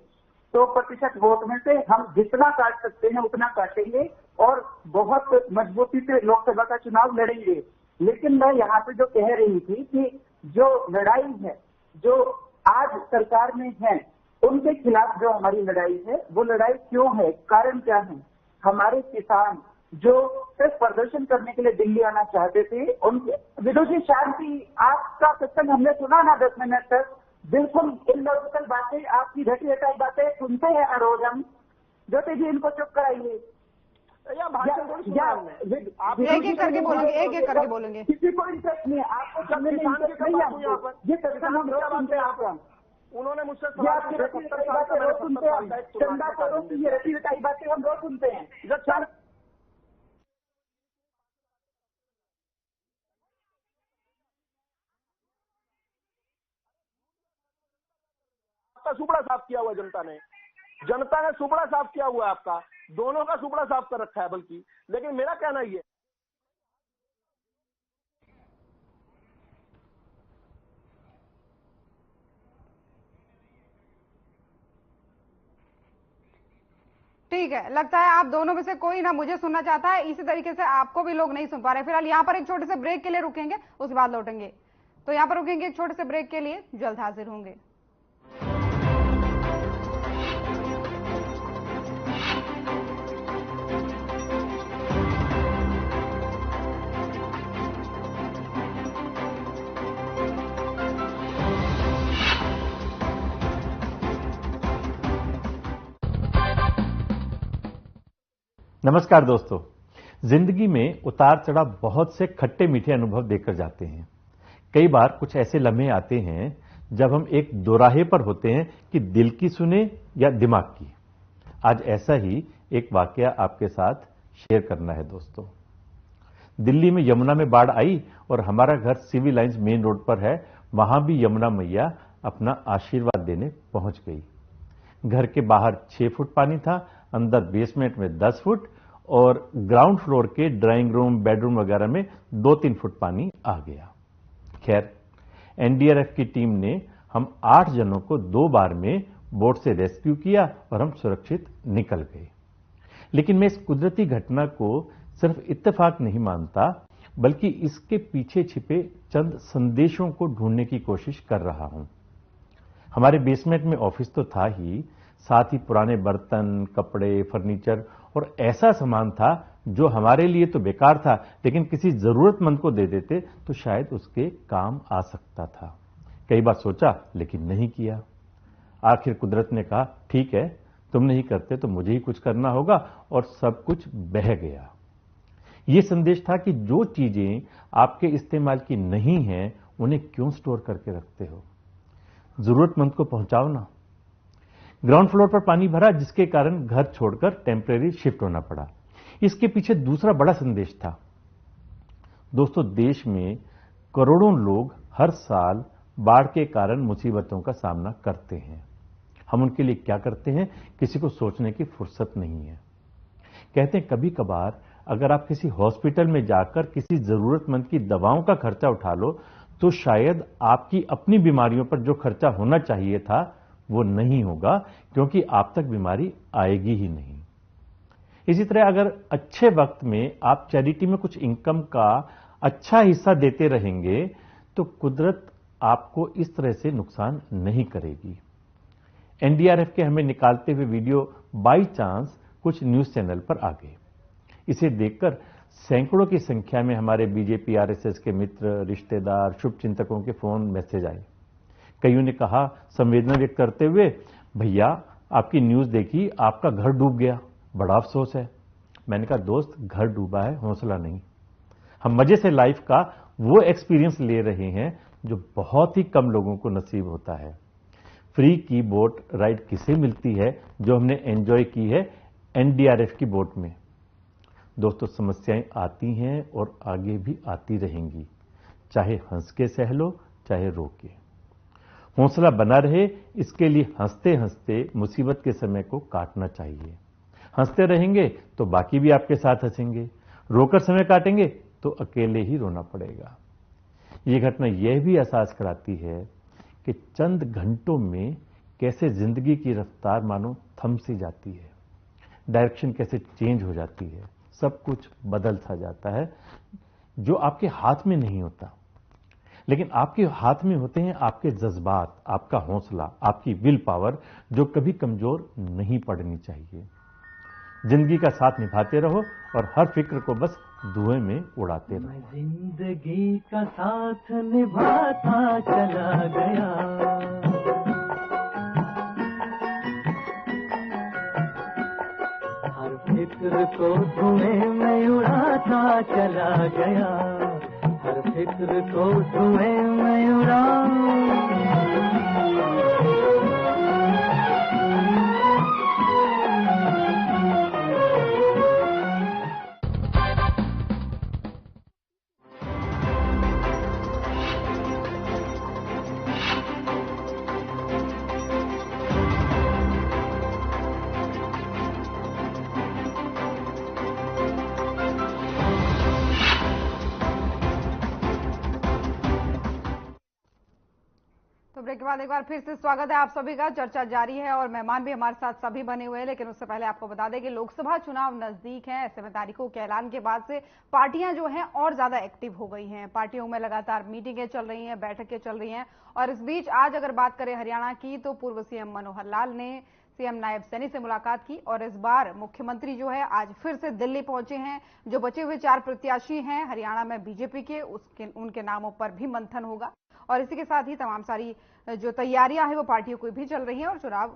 [SPEAKER 7] 100% वोट में से हम जितना काट सकते हैं उतना काटेंगे और बहुत मजबूती से लोकसभा का चुनाव लड़ेंगे। लेकिन मैं यहाँ पे जो कह रही थी कि जो लड़ाई है जो आज सरकार में है उनके खिलाफ जो हमारी लड़ाई है वो लड़ाई क्यों है, कारण क्या है। हमारे किसान जो सिर्फ प्रदर्शन करने के लिए दिल्ली आना चाहते थे, उनके विरोधी शांति आपका सत्संग हमने सुना ना 10 मिनट तक, बिल्कुल इलॉजिकल बातें, आपकी घटी हटाई बातें सुनते हैं हर रोज हम। ज्योति जी इनको चुप कराइए।
[SPEAKER 1] एक एक करके बोलेंगे, एक एक करके बोलेंगे।
[SPEAKER 7] किसी को इंटरेस्ट नहीं है, आपको समझने में इंटरेस्ट नहीं है। ये सत्संग हम रोज सुनते हैं आपका।
[SPEAKER 6] उन्होंने मुझसे
[SPEAKER 7] आपकी रटी रटाई बातें रोज सुनते हैं, चंदा करो की ये रटी रटाई बातें हम रोज सुनते हैं।
[SPEAKER 6] आपका सुपड़ा साफ किया हुआ जनता ने सुपड़ा साफ किया हुआ है आपका, दोनों का सुपड़ा साफ कर रखा है बल्कि। लेकिन मेरा कहना ये,
[SPEAKER 1] ठीक है, लगता है आप दोनों में से कोई ना मुझे सुनना चाहता है, इसी तरीके से आपको भी लोग नहीं सुन पा रहे। फिलहाल यहाँ पर एक छोटे से ब्रेक के लिए रुकेंगे, उसके बाद लौटेंगे। तो यहाँ पर रुकेंगे एक छोटे से ब्रेक के लिए, जल्द हाजिर होंगे।
[SPEAKER 10] नमस्कार दोस्तों, जिंदगी में उतार चढ़ाव बहुत से खट्टे मीठे अनुभव देकर जाते हैं। कई बार कुछ ऐसे लम्हे आते हैं जब हम एक दोराहे पर होते हैं कि दिल की सुने या दिमाग की। आज ऐसा ही एक वाकया आपके साथ शेयर करना है दोस्तों। दिल्ली में यमुना में बाढ़ आई और हमारा घर सिविल लाइंस मेन रोड पर है, वहां भी यमुना मैया अपना आशीर्वाद देने पहुंच गई। घर के बाहर 6 फुट पानी था, अंदर बेसमेंट में 10 फुट और ग्राउंड फ्लोर के ड्राइंग रूम, बेडरूम वगैरह में 2-3 फुट पानी आ गया। खैर, एनडीआरएफ की टीम ने हम 8 जनों को 2 बार में बोट से रेस्क्यू किया और हम सुरक्षित निकल गए। लेकिन मैं इस कुदरती घटना को सिर्फ इत्तेफाक नहीं मानता, बल्कि इसके पीछे छिपे चंद संदेशों को ढूंढने की कोशिश कर रहा हूं। हमारे बेसमेंट में ऑफिस तो था ही, साथ ही पुराने बर्तन, कपड़े, फर्नीचर और ऐसा सामान था जो हमारे लिए तो बेकार था, लेकिन किसी जरूरतमंद को दे देते तो शायद उसके काम आ सकता था। कई बार सोचा लेकिन नहीं किया। आखिर कुदरत ने कहा, ठीक है, तुम नहीं करते तो मुझे ही कुछ करना होगा, और सब कुछ बह गया। यह संदेश था कि जो चीजें आपके इस्तेमाल की नहीं हैं, उन्हें क्यों स्टोर करके रखते हो, जरूरतमंद को पहुंचाओ ना। ग्राउंड फ्लोर पर पानी भरा, जिसके कारण घर छोड़कर टेम्परेरी शिफ्ट होना पड़ा। इसके पीछे दूसरा बड़ा संदेश था। दोस्तों, देश में करोड़ों लोग हर साल बाढ़ के कारण मुसीबतों का सामना करते हैं। हम उनके लिए क्या करते हैं, किसी को सोचने की फुर्सत नहीं है। कहते हैं कभी कभार अगर आप किसी हॉस्पिटल में जाकर किसी जरूरतमंद की दवाओं का खर्चा उठा लो तो शायद आपकी अपनी बीमारियों पर जो खर्चा होना चाहिए था वो नहीं होगा, क्योंकि आप तक बीमारी आएगी ही नहीं। इसी तरह अगर अच्छे वक्त में आप चैरिटी में कुछ इनकम का अच्छा हिस्सा देते रहेंगे तो कुदरत आपको इस तरह से नुकसान नहीं करेगी। एनडीआरएफ के हमें निकालते हुए वीडियो बाई चांस कुछ न्यूज चैनल पर आ गए। इसे देखकर सैकड़ों की संख्या में हमारे बीजेपी आरएसएस के मित्र, रिश्तेदार, शुभचिंतकों के फोन मैसेज आए। कईयों ने कहा संवेदना व्यक्त करते हुए, भैया आपकी न्यूज देखी, आपका घर डूब गया, बड़ा अफसोस है। मैंने कहा दोस्त, घर डूबा है, हौसला नहीं। हम मजे से लाइफ का वो एक्सपीरियंस ले रहे हैं जो बहुत ही कम लोगों को नसीब होता है। फ्री की बोट राइड किसे मिलती है जो हमने एंजॉय की है एनडीआरएफ की बोट में। दोस्तों, समस्याएं आती हैं और आगे भी आती रहेंगी, चाहे हंस के सह लो चाहे रो के। हौसला बना रहे, इसके लिए हंसते हंसते मुसीबत के समय को काटना चाहिए। हंसते रहेंगे तो बाकी भी आपके साथ हंसेंगे, रोकर समय काटेंगे तो अकेले ही रोना पड़ेगा। ये घटना यह भी एहसास कराती है कि चंद घंटों में कैसे जिंदगी की रफ्तार मानो थम सी जाती है, डायरेक्शन कैसे चेंज हो जाती है, सब कुछ बदल सा जाता है जो आपके हाथ में नहीं होता। लेकिन आपके हाथ में होते हैं आपके जज्बात, आपका हौसला, आपकी विल पावर, जो कभी कमजोर नहीं पड़नी चाहिए। जिंदगी का साथ निभाते रहो और हर फिक्र को बस धुएं में उड़ाते रहो।
[SPEAKER 11] जिंदगी का साथ निभाता चला गया, हर फिक्र को धुएं में उड़ाता चला गया, हर फिक्र को धुएं में उड़ा।
[SPEAKER 1] ब्रेक के बाद एक बार फिर से स्वागत है आप सभी का। चर्चा जारी है और मेहमान भी हमारे साथ सभी बने हुए हैं, लेकिन उससे पहले आपको बता दें कि लोकसभा चुनाव नजदीक हैं। ऐसे में तारीखों के ऐलान के बाद से पार्टियां जो हैं और ज्यादा एक्टिव हो गई हैं। पार्टियों में लगातार मीटिंगें चल रही हैं, बैठकें चल रही हैं। और इस बीच आज अगर बात करें हरियाणा की, तो पूर्व सीएम मनोहर लाल ने सीएम नायब सैनी से मुलाकात की और इस बार मुख्यमंत्री जो है आज फिर से दिल्ली पहुंचे हैं। जो बचे हुए 4 प्रत्याशी हैं हरियाणा में बीजेपी के, उनके नामों पर भी मंथन होगा। और इसी के साथ ही तमाम सारी जो तैयारियां हैं वो पार्टियों की भी चल रही हैं और चुनाव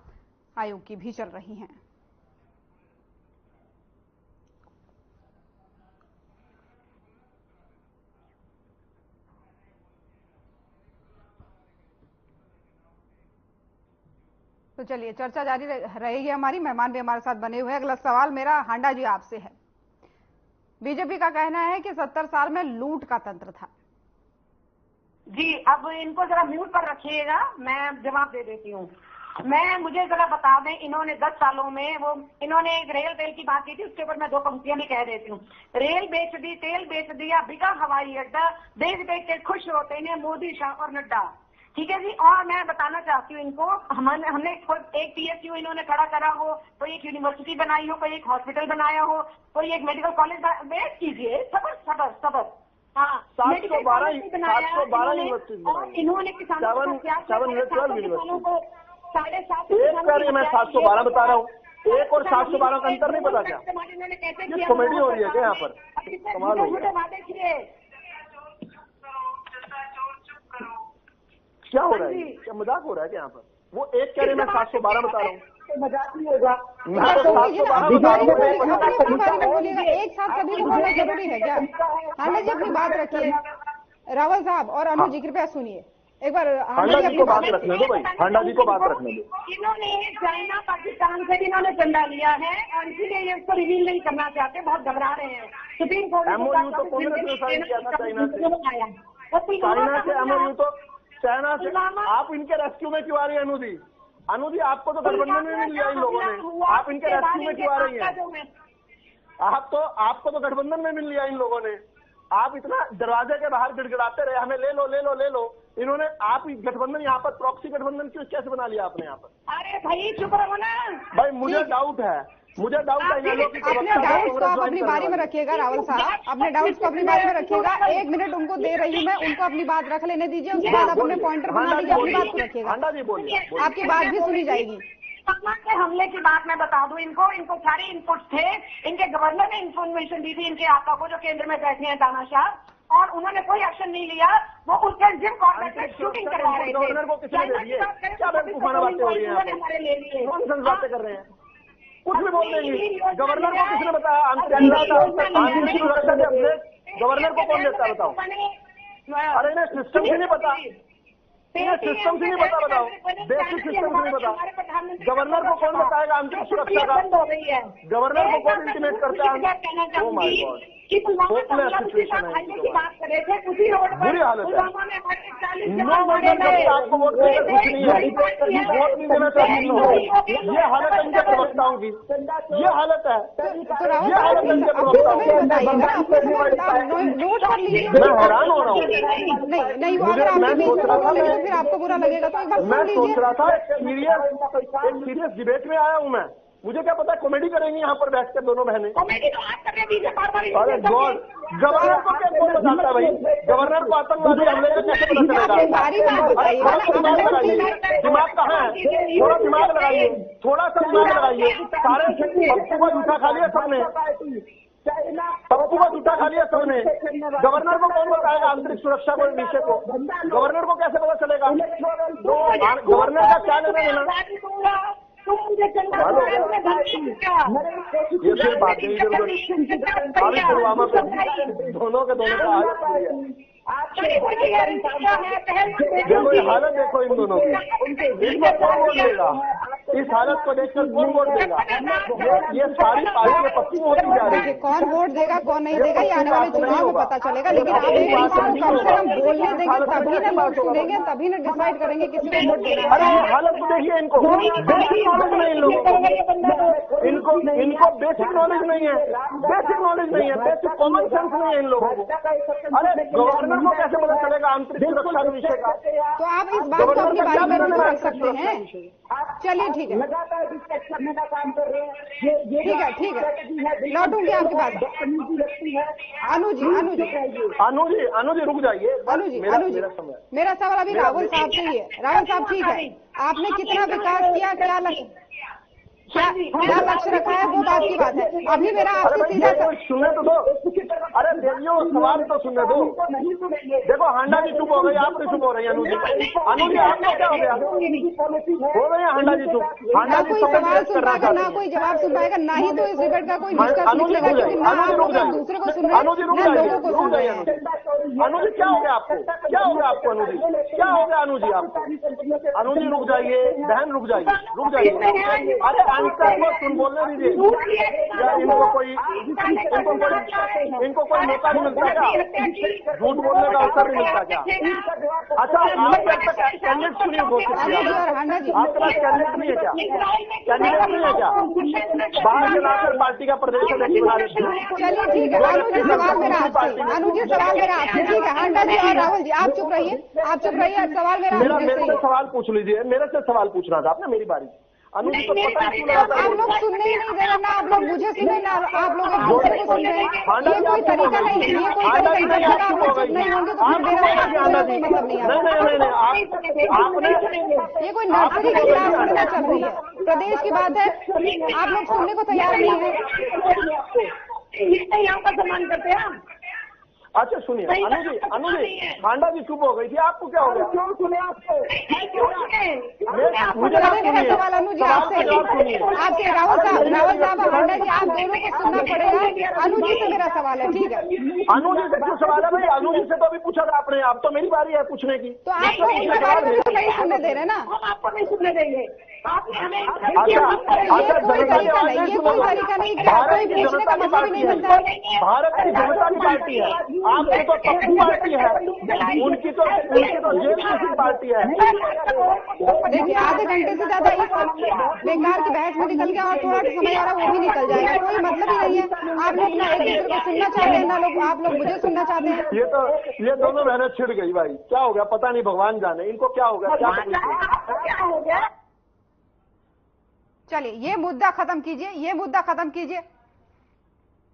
[SPEAKER 1] आयोग की भी चल रही हैं। तो चलिए चर्चा जारी रहेगी हमारी, मेहमान भी हमारे साथ बने हुए हैं। अगला सवाल मेरा हांडा जी आपसे है। बीजेपी का कहना है कि 70 साल में लूट का तंत्र था।
[SPEAKER 5] जी, अब इनको जरा म्यूट पर रखिएगा, मैं जवाब दे देती हूँ। मुझे जरा बता दें, इन्होंने 10 सालों में इन्होंने एक रेल तेल की बात की थी, उसके ऊपर मैं 2 पंक्तियां भी कह देती हूँ। रेल बेच दी, तेल बेच दिया, बिका हवाई अड्डा, देख देख के खुश होते हैं मोदी, शाह और नड्डा। ठीक है जी। और मैं बताना चाहती हूँ इनको, हमने एक PSU इन्होंने खड़ा करा हो, कोई एक यूनिवर्सिटी बनाई हो, कोई एक हॉस्पिटल बनाया हो, कोई एक मेडिकल कॉलेज, वेट कीजिए, सबर। हाँ,
[SPEAKER 6] 712
[SPEAKER 5] यूनिवर्सिटी और इन्होंने किसानों को
[SPEAKER 6] 7.5 मैं 712 बता रहा हूँ, 1 और 712 का अंतर नहीं पता क्या? ये कॉमेडी हो रही है क्या यहाँ पर? कमाल हो गया। क्या हो रहा है? क्या मजाक हो रहा है क्या यहाँ पर? वो एक कह रहे मैं 712 बता रहा हूँ,
[SPEAKER 7] मजाक नहीं होगा।
[SPEAKER 6] मैं तो 712 बता रहा हूँ।
[SPEAKER 1] एक साथ सभी को बोलना जरूरी है क्या? हांडा जी अपनी बात रखिए। रावल साहब और अनु जी कृपया सुनिए एक बार।
[SPEAKER 6] हांडा जी को बात रखने दो भाई, हांडा जी को बात रखने दो।
[SPEAKER 5] इन्होंने चाइना पाकिस्तान से इन्होंने चंदा लिया है और इसीलिए ये उसको रिवील नहीं करना चाहते, बहुत घबरा रहे हैं। सुप्रीम कोर्ट
[SPEAKER 6] MOU तो कांग्रेस ने साइन किया था चाइना से MOU तो चाइना से। आप इनके रेस्क्यू में क्यों आ रही है अनु जी? आपको तो गठबंधन में मिल लिया इन लोगों ने, आप इनके रेस्क्यू में क्यों आ रही हैं? आपको तो गठबंधन में मिल लिया इन लोगों ने, आप इतना दरवाजे के बाहर गिड़गिड़ाते रहे, हमें ले लो ले लो ले लो। इन्होंने आप गठबंधन यहाँ पर प्रॉक्सी गठबंधन क्यों कैसे बना लिया आपने यहाँ पर?
[SPEAKER 5] अरे भाई चुप रहो ना
[SPEAKER 6] भाई, मुझे डाउट है। अपने
[SPEAKER 1] डाउट्स को आप अपनी बारी में रखिएगा रावल साहब, अपने डाउट्स को अपनी बारी में रखिएगा। 1 मिनट उनको दे रही हूँ मैं, उनको अपनी बात रख लेने दीजिए, उसके बाद अपने पॉइंटर बना लीजिए, अपनी बात को रखिएगा।
[SPEAKER 6] हांडा जी बोलिए,
[SPEAKER 1] आपकी बात भी सुनी जाएगी।
[SPEAKER 5] पाकिस्तान के हमले की बात मैं बता दूं इनको सारे इनपुट थे। इनके गवर्नर ने इन्फॉर्मेशन दी थी इनके आपा को, जो केंद्र में बैठे हैं तानाशाह, और उन्होंने कोई एक्शन नहीं लिया। वो उस दिन जिम कॉर्बेट में शूटिंग करवा रहे थे।
[SPEAKER 6] गवर्नर को किसने दे दिए? क्या बेवकूफाना बातें हो रही हैं?
[SPEAKER 5] हमारे ले लिए
[SPEAKER 6] नॉनसेंस बातें कर रहे हैं, कुछ भी बोल देंगे। गवर्नर को किसने बताया? गवर्नर को कौन देता है बताओ? अरे इन्हें सिस्टम से नहीं पता, इन्हें सिस्टम से नहीं पता, बताओ बेसिक सिस्टम से नहीं पता। गवर्नर को कौन बताएगा आंतरिक सुरक्षा का? गवर्नर को कौन इंटीमेट करता है? Oh my God, hopeless situation है।
[SPEAKER 5] बात कर रहे थे उसी रोड पर,
[SPEAKER 6] बुरी हालत है। आपको वोट देकर कुछ नहीं है, वोट नहीं देना चाहिए। ये हालत है इनके प्रवक्ताओं की, ये हालत है, ये हालत है इनके प्रवक्ताओं की। मैं हैरान हो रहा हूँ।
[SPEAKER 1] नहीं अगर आप बीच में बोलेंगे तो फिर आपको बुरा लगेगा, तो एक बार
[SPEAKER 6] मैं सोच रहा था एक सीरियस डिबेट में आया हूँ मैं, मुझे क्या पता कॉमेडी करेंगी यहाँ पर बैठ कर दोनों बहनें।
[SPEAKER 5] कॉमेडी तो आप कर रहे हैं।
[SPEAKER 6] अरे गॉड, गवर्नर को क्या कौन बताता है भाई? गवर्नर को आतंकवादी हमले का कैसे पता चलेगा? अरे थोड़ा दिमाग लगाइए, दिमाग कहाँ है? थोड़ा दिमाग लगाइए, थोड़ा सा दिमाग लगाइए। सारे पप्पू को जूठा खा लिया सबने, पप्पू को जूठा खा लिया सबने। गवर्नर को कौन बताएगा आंतरिक सुरक्षा को, विषय को? गवर्नर को कैसे पता चलेगा? गवर्नर का क्या लेना देना? ये फिर बात नहीं, अभी पुलवामा पे दोनों के दोनों का हालत देखो, ये हालत देखो इन दोनों की। इनको कौन वोट देगा? इस हालत को देखकर कौन वोट देगा? ये सारी पार्टियां पप्पू होती जा रही है।
[SPEAKER 1] कौन वोट देगा कौन नहीं देगा ये आने वाले चुनाव में पता चलेगा, लेकिन आप एक कम से कम बोलने देंगे तभी ना लोग सुनेंगे, तभी ना डिसाइड करेंगे किसी को वोट देना।
[SPEAKER 6] अरे ये हालत को देखिए, इनको बेसिक नॉलेज नहीं, इन लोगों को इनको बेसिक नॉलेज नहीं है, बेसिक नॉलेज नहीं है, बेसिक कॉमन सेंस नहीं है इन लोगों को। अरे गवर्नर को कैसे पता चलेगा आंतरिक सुरक्षा के विषय का?
[SPEAKER 1] तो आप इस बात को अपनी बारी में नहीं रख सकते हैं। चलिए ठीक है, ठीक है, लौटूंगी आपकी बात। अनु जी
[SPEAKER 6] रुक जाइए।
[SPEAKER 1] मेरा सवाल अभी रावल साहब से ही है। रावल साहब ठीक है, आपने कितना विकास किया, क्या लक्ष्य रखा है, वो बात की बात है। अभी मेरा आपसे सीधा
[SPEAKER 6] सुनने तो दो। अरे देवियों सवाल तो सुनने दो। देखो हांडा जी चुप हो गई, आप भी चुप हो रही है। अनु जी आपको क्या हो गया? हो गई हांडा जी चुप। हांडा जी
[SPEAKER 1] कोई सवाल सुन पाएगा, ना कोई जवाब सुन पाएगा, ना ही तो इस रिकॉर्ड का कोई निष्कर्ष निकलेगा, क्योंकि ना आप लोग दूसरे को सुन रहे हैं, ना लोगों को सुन रहे हैं।
[SPEAKER 6] अनु जी क्या हो गया आपको? क्या हो गया आपको? अनु जी क्या हो गया? अनु जी आपको? अनु जी रुक जाइए, बहन रुक जाइए, रुक जाइए। अरे आंसर को सुन बोलने दीजिए। इनको कोई मौका नहीं मिलता क्या? झूठ बोलने का अवसर नहीं मिलता क्या? अच्छा कैंडिडेट क्यों नहीं घोषित किया? आपके पास कैंडिडेट नहीं है क्या? कैंडिडेट नहीं है क्या? बाहर से लाकर पार्टी का प्रदेश अध्यक्ष बना रहे।
[SPEAKER 1] चलिए ठीक है, अनु जी सवाल मेरा आपसे। ठीक है हांडा जी और राहुल जी आप चुप रहिए, सवाल
[SPEAKER 6] मेरे से सवाल पूछ लीजिए। मेरे से सवाल पूछना था आपने, मेरी बारी।
[SPEAKER 1] आप लोग सुनने ही नहीं दे रहे, ना आप लोग मुझे सुने, ना आप लोग एक दूसरे को सुन रहे हैं। ये कोई तरीका नहीं है, ये कोई तरीका नहीं है। आप लोग चुप नहीं होंगे तो फिर मेरा कोई मतलब नहीं है। ये कोई नर्सरी की क्लास में चल रही है, प्रदेश की बात है, आप लोग सुनने को तैयार नहीं है।
[SPEAKER 5] यहाँ का सम्मान करते हैं।
[SPEAKER 6] अच्छा सुनिए अनु जी हांडा जी चुप हो गई थी, आपको क्या हो गया? क्यों सुने आपको?
[SPEAKER 1] मुझे सवाल अनु जी आपसे, आपके रावल साहब हांडा जी आप दोनों को सुनना पड़ेगा। अनु जी से मेरा सवाल है, ठीक है?
[SPEAKER 6] अनु जी से क्यों सवाल है भाई? अनु जी से तो अभी पूछा था आपने, अब तो मेरी बारी है पूछने की।
[SPEAKER 1] तो आप लोग नहीं सुनने दे रहे ना?
[SPEAKER 5] हम आपको नहीं सुनने देंगे। आपने हमें
[SPEAKER 1] ये कोई तरीका नहीं कि आपको पूछने का मतलब ही नहीं बनता है।
[SPEAKER 6] भारत की जनता की पार्टी है, आपकी तो पप्पू पार्टी है, उनकी तो जेल की पार्टी है।
[SPEAKER 1] देखिए आधे घंटे से ज्यादा इस बेकार की बहस में निकल गया और थोड़ा समय आ रहा वो भी निकल जाएगा, कोई मतलब ही नहीं है। आप लोग ना एक दूसरे को सुनना चाहते हैं ना लोग आप लोग मुझे सुनना चाहते हैं।
[SPEAKER 6] ये दोनों बहनें छिड़ गई भाई, क्या हो गया पता नहीं, भगवान जाने इनको क्या हो गया, क्या हो गया।
[SPEAKER 1] चलिए ये मुद्दा खत्म कीजिए, ये मुद्दा खत्म कीजिए,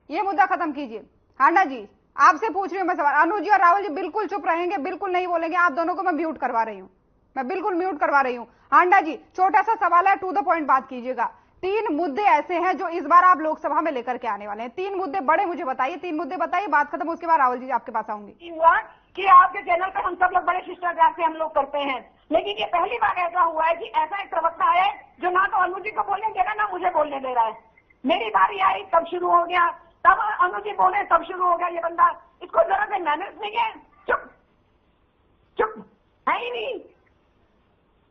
[SPEAKER 1] ये मुद्दा खत्म कीजिए। हांडा जी आपसे पूछ रही हूं मैं सवाल, अनुज जी और राहुल जी बिल्कुल चुप रहेंगे, बिल्कुल नहीं बोलेंगे, आप दोनों को मैं म्यूट करवा रही हूं, मैं बिल्कुल म्यूट करवा रही हूं। हांडा जी छोटा सा सवाल है, टू द पॉइंट बात कीजिएगा। 3 मुद्दे ऐसे हैं जो इस बार आप लोकसभा में लेकर के आने वाले हैं, 3 मुद्दे बड़े मुझे बताइए, 3 मुद्दे बताइए, बात खत्म, उसके बाद राहुल जी आपके पास आऊंगी।
[SPEAKER 5] कि आपके चैनल पर हम सब लोग बड़े शिष्टाचार से हम लोग करते हैं, लेकिन ये पहली बार ऐसा हुआ है कि ऐसा एक प्रवक्ता आया है जो ना तो अनुज जी को बोलने दे रहा है ना मुझे बोलने दे रहा है। मेरी बारी आई तब शुरू हो गया, तब अनुज जी बोले तब शुरू हो गया। ये बंदा, इसको जरा से मैनर्स नहीं है, चुप चुप है ही नहीं।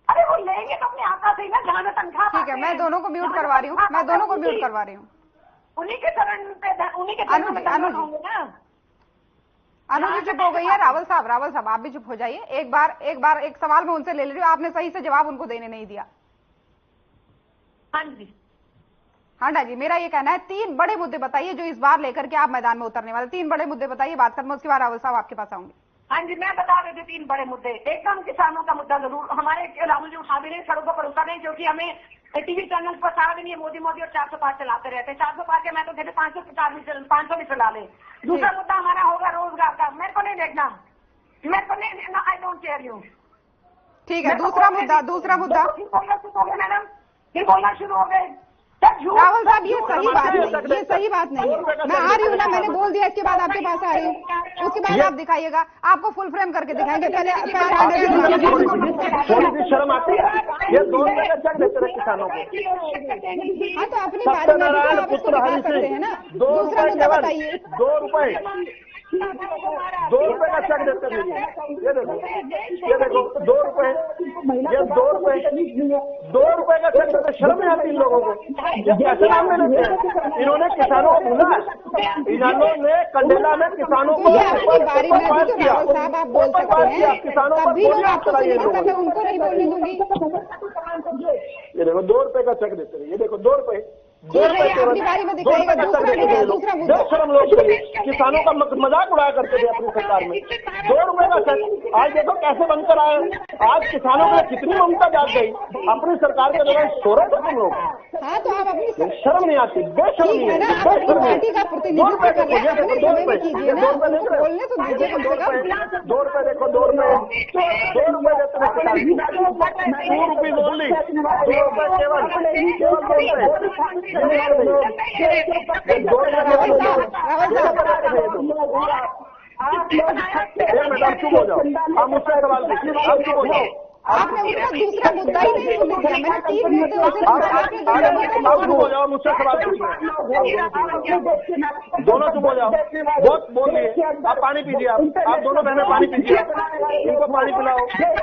[SPEAKER 5] अरे वो लेंगे तो अपने आता से ही ना, जहां से तनख्वाह।
[SPEAKER 1] ठीक है मैं दोनों को म्यूट करवा रही हूँ, मैं दोनों को म्यूट करवा रही हूँ।
[SPEAKER 5] उन्हीं के चरण पे, उन्हीं के चरण में होंगे ना।
[SPEAKER 1] अनुज जी चुप हो गई है, रावल साहब आप भी चुप हो जाइए। एक बार एक सवाल मैं उनसे ले रही हूँ, आपने सही से जवाब उनको देने नहीं दिया।
[SPEAKER 5] हाँ जी
[SPEAKER 1] हांडा जी मेरा ये कहना है 3 बड़े मुद्दे बताइए जो इस बार लेकर के आप मैदान में उतरने वाले, 3 बड़े मुद्दे बताइए, बात करना, उसके बाद रावल साहब आपके पास आऊंगे।
[SPEAKER 5] हाँ जी मैं बता रही थी 3 बड़े मुद्दे। एकदम किसानों का मुद्दा जरूर हमारे राहुल जी उठा भी नहीं, सड़कों पर उतर नहीं, क्योंकि हमें टीवी चैनल पर सारा दिन ये मोदी और 405 चलाते रहते हैं। 405 के मैं तो कहते 500 भी चला ले। दूसरा मुद्दा हमारा होगा रोजगार का, मेरे को नहीं देखना, मेरे को नहीं देखना, आई डोंट केयर यू।
[SPEAKER 1] ठीक है दूसरा मुद्दा
[SPEAKER 5] बोलना शुरू हो गए मैडम, फिर बोलना शुरू हो गए।
[SPEAKER 1] राहुल साहब ये सही बात नहीं, ये सही बात नहीं है। मैं आ रही हूँ ना, मैंने बोल दिया, इसके बाद आपके पास आ रही हूँ, उसके बाद आप दिखाइएगा, आपको फुल फ्रेम करके दिखाएंगे। पहले
[SPEAKER 6] थोड़ी सी शर्म आती है, ये 2 रुपए का चेक देते रहे किसानों को।
[SPEAKER 1] हाँ तो अपनी बारी में आप इसको दिखा सकते हैं ना। दूसरा मुद्दा बताइए।
[SPEAKER 6] 2 रुपए का चेक देते थे, ये देखो 2 रुपए, ये 2 रुपए का चेक देते, शर्म नहीं आती इन लोगों को, ये कैसे नाम में लेते हैं। इन्होंने किसानों को भूला, इन्होंने कंडेला में किसानों को
[SPEAKER 1] बारी में राहुल साहब आप बोल सकते हैं,
[SPEAKER 6] किसानों को
[SPEAKER 1] मैं उनको नहीं बोलने दूंगी।
[SPEAKER 6] ये देखो 2 रुपए का चेक देते रहे, ये देखो 2 रुपए,
[SPEAKER 1] अपनी बारी में दिखाइएगा। दूसरा मुद्दा
[SPEAKER 6] शर्म लोग किसानों का मजाक उड़ाया करते थे अपनी सरकार में। 2 रुपए का चेक, आज देखो कैसे बनकर आए। आज किसानों में कितनी ममता जाग गई अपनी सरकार के दौरान। सोरे थे तुम लोग।
[SPEAKER 1] हाँ तो आप अपनी
[SPEAKER 6] शर्म नहीं आती, बेशर्म नहीं है, बेशर्म
[SPEAKER 1] पार्टी का प्रतिनिधित्व कर रहे हैं, अपने समय में कीजिए ना, बोलने तो दीजिए कम से कम।
[SPEAKER 6] 2 रुपए देखो, 2 रुपए देते हैं किसान, 2 रुपये ओनली, 2 रुपए केवल 2 मैडम चुप हो जाओ, आप मुझसे सवाल पूछिए, आप चुप हो जाओ।
[SPEAKER 1] आपने उनका दूसरा मुद्दा ही नहीं सुन लिया, मैंने 3 मुद्दे उसे
[SPEAKER 6] आप चुप हो जाओ, मुझसे सवाल पूछिए, दोनों चुप हो जाओ, बहुत बोल दिए। आप पानी पीजिए, आप दोनों बहनें पानी पीजिए, इनको पानी पिलाओ,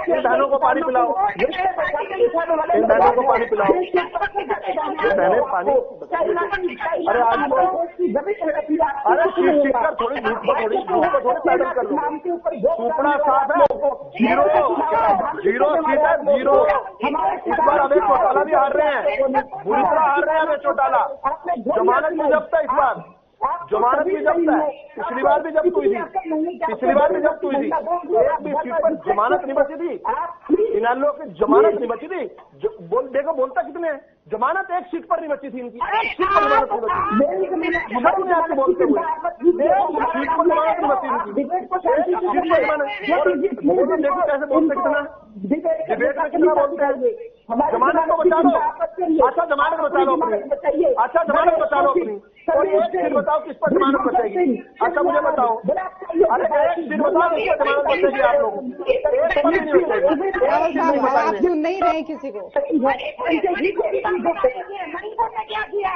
[SPEAKER 6] इन बहनों को पानी पिलाओ, इन बहनों को पानी पिलाओ, बहनें पानी। अरे आज अरे शीट कर, थोड़ी झूठ को थोड़ी पैदल कर लो, सुपड़ा साफ है, 0 सीट है, 0। इस बार अभी चौटाला भी हार रहे हैं, बुरी तरह हार रहे हैं अभी चौटाला। जमानत भी जब्त है इस बार, जमानत भी जब्त है, पिछली बार भी जब्त हुई थी, एक भी सीट पर जमानत नहीं बची थी, इनालो की जमानत नहीं बची थी। देखो बोलता कितने हैं, जमानत 1 सीट पर नहीं बची थी इनकी, 1 सीट पर जमानत नहीं बची, शर्म नहीं आती बोलते हुए, 1 सीट पर जमानत नहीं बची इनकी, 1 सीट पर जमानत। देखो कैसे बोलते, कितना डिबेट में कितना बोलते हैं, जमानत को बचा लो, अच्छा जमानत बचा लो अपनी, अच्छा जमानत बचा लो अपनी, और 1 सीट बताओ किस पर जमानत बचेगी। अच्छा मुझे बताओ, अरे 1 सीट बताओ किस पर जमानत बचेगी आप लोग, 1 पर नहीं बचेगी।
[SPEAKER 1] आप सुन नहीं रहे किसी को।
[SPEAKER 5] मणिपुर ने क्या किया,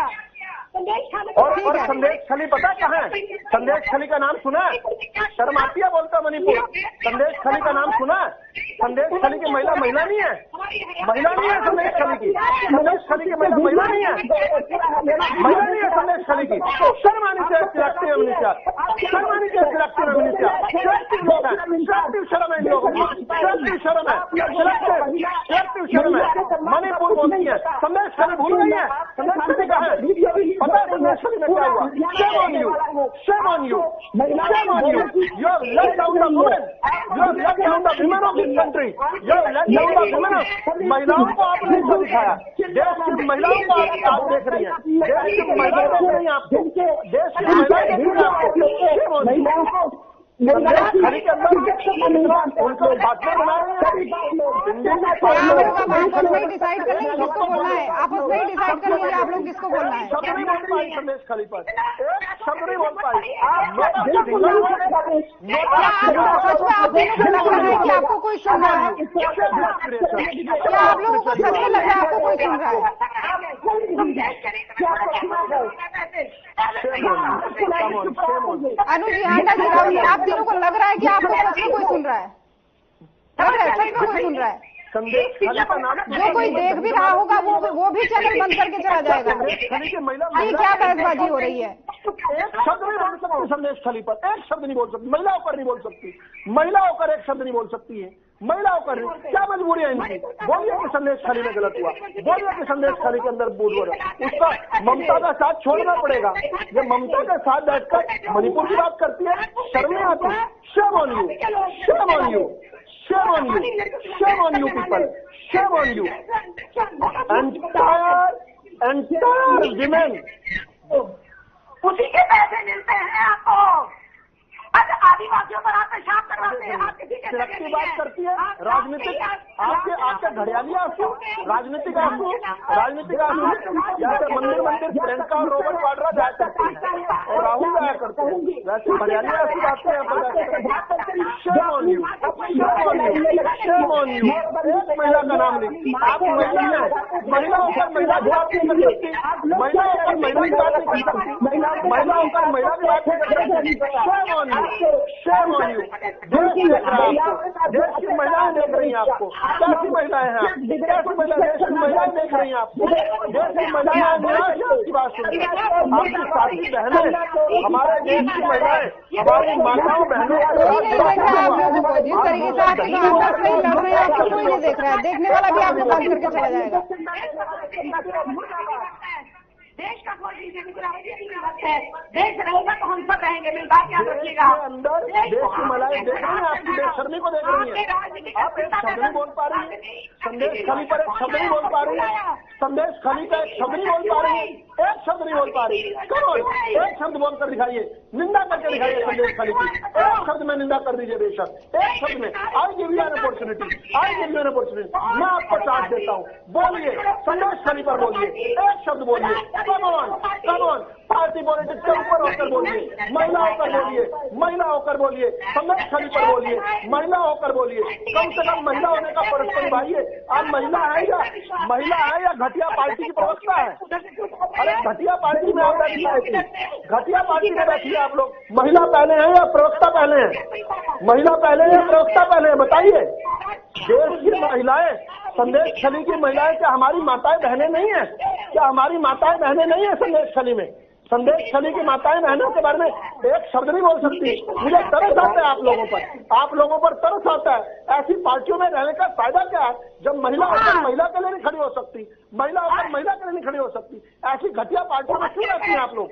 [SPEAKER 6] और संदेश खली पता कहाँ है? संदेश खली का नाम सुना है? शर्म आती है बोलता मणिपुर? संदेश खली का नाम सुना है? संदेश खली की महिला नहीं है, महिला नहीं है संदेश खली की। संदेश खली की महिला नहीं है, महिला नहीं है संदेश खली की। शर्म आनी चाहिए सिलेक्टिव अम्निस्टिया, शर्म आनी चाहिए सिलेक्टिव अम्निस्टिया। सिलेक्टिव शर्म है इन लोगों की, सिलेक्टिव शर्म है, सिलेक्टिव शर्म है। मणिपुर बोलती है, संदेश खली भूल गई है। संदेश खली का है पता है संदेश खली में क्या हुआ? Shame on you, shame on you, shame on you. You have let down the women, you have let down the women of this country, you have let down the women of। महिलाओं को आपने नहीं दिखाया, देश की महिलाओं को आप देख रही हैं, देश की महिलाएं देख रही हैं आपको, देश की महिलाएं देख रही हैं आपको। Shame on you। खली के अंदर उनको बातचीत बना रहे
[SPEAKER 1] हैं। आपस में डिसाइड कर लेंगे किसको बोलना है, आपस में डिसाइड कर लेंगे आप लोग किसको बोलना है।
[SPEAKER 6] शब्द नहीं बोल पाई संदेश खली पर, शब्द नहीं बोल पाई।
[SPEAKER 1] सच में आप लोगों को लग रहा है कि आपको कोई सुन रहा है? क्या आप लोगों को सच में लग रहा है आपको कोई सुन रहा है? अनुज हांडा जी, आप तीनों को लग रहा है कि आपको सच में कोई सुन रहा है? लग रहा है सच में कोई सुन रहा है?
[SPEAKER 6] संदेश खली का नाम
[SPEAKER 1] जो कोई देख भी रहा होगा वो भी चैनल बंद करके चला जाएगा। ये क्या बहसबाजी हो रही है?
[SPEAKER 6] एक शब्द नहीं बोल सकती संदेश खली पर, एक शब्द नहीं बोल सकती, महिला होकर नहीं बोल सकती, महिला होकर एक शब्द नहीं बोल सकती है, महिला होकर क्या मजबूरी है इनकी? बोलिए कि संदेश खली में गलत हुआ, बोलिए कि संदेश खली के अंदर बूढ़ हो रहा, उसका ममता का साथ छोड़ना पड़ेगा। ये ममता के साथ बैठकर मणिपुर की बात करती है, शर्म नहीं आती? Shame on you, shame on you, shame on you, shame on you people, shame on you, entire women।
[SPEAKER 5] उसी के पैसे मिलते हैं आपको, आदिवासियों पर आप पेशाब करवाते हैं।
[SPEAKER 6] की बात करती है राजनीतिक, आपके घड़ियाली आंसू, राजनीतिक आंसू, राजनीतिक आंसू। जैसे मंदिर प्रियंका और रॉबर्ट वाड्रा जाया करते हैं और राहुल जाया करते हैं, वैसे घड़ियाली आंसू बातें हैं। Shame on you, shame on you, shame on you। एक महिला का नाम नहीं, आप महिला हैं, महिला होकर महिला की बात नहीं कर सकती, महिला होकर महिला की बात नहीं कर सकती, महिला होकर महिला की बात नहीं कर सकती। Shame on you, shame on you। देश देख रहा है आपको, देश की महिलाएं देख रही हैं आपको, कैसी महिलाएं हैं आप, कैसी महिलाएं, देश की महिलाएं देख रही हैं आपको, देश की महिलाएं निराश आपकी बात सुन रही हैं। आपकी साथी बहनें, हमारे देश की महिलाएं, हमारी माताओं बहनों
[SPEAKER 1] जिस तरीके से आपके आपस में लड़ रहे हैं आपको कोई नहीं देख रहा है, देखने वाला भी आपको बंद करके चला जाएगा।
[SPEAKER 5] देश का कोई है, देश रहेगा तो हम सब रहेंगे, मेरी बात याद रखिएगा।
[SPEAKER 6] अंदर देश की महिलाएं देख रही हैं, आपकी बेशर्मी को देख रही हैं। आप एक शब्द नहीं बोल पा रही है, संदेश खली पर एक शब्द नहीं बोल पा रही है, संदेश खली का एक शब्द नहीं बोल पा रही है, एक शब्द नहीं बोल पा रही। कौन? एक शब्द बोलकर दिखाइए, निंदा करके दिखाइए संदेश खली की, एक शब्द में निंदा कर दीजिए बेशक, एक शब्द में। I give you an opportunity, I give you an opportunity, मैं आपको चांस देता हूँ, बोलिए संदेश खली पर बोलिए, एक शब्द बोलिए। कम ऑन, पार्टी पॉलिटिक्स के ऊपर होकर बोलिए, महिला होकर बोलिए, महिला होकर बोलिए, संदेश खली पर बोलिए, महिला होकर बोलिए, कम से कम महिला होने का परस्पर निभाइए। आप महिला है या घटिया पार्टी की प्रवक्ता है? अरे घटिया पार्टी में आप बैठी है, घटिया पार्टी में बैठी है आप लोग। महिला पहले है या प्रवक्ता पहले है? महिला पहले है या प्रवक्ता पहले है? बताइए। देश की महिलाएं, संदेश खली की महिलाएं क्या हमारी माताएं बहनें नहीं है? क्या हमारी माताएं बहनें नहीं है संदेश खली में? संदेश खली की माताएं बहनों के बारे में एक शब्द नहीं बोल सकती। मुझे तरस आता है आप लोगों पर तरस आता है। ऐसी पार्टियों में रहने का फायदा क्या है जब महिला होकर महिला के लिए नहीं खड़ी हो सकती, महिला होकर महिला के लिए नहीं खड़ी हो सकती? ऐसी घटिया पार्टियों में क्यों रहती हैं आप लोग,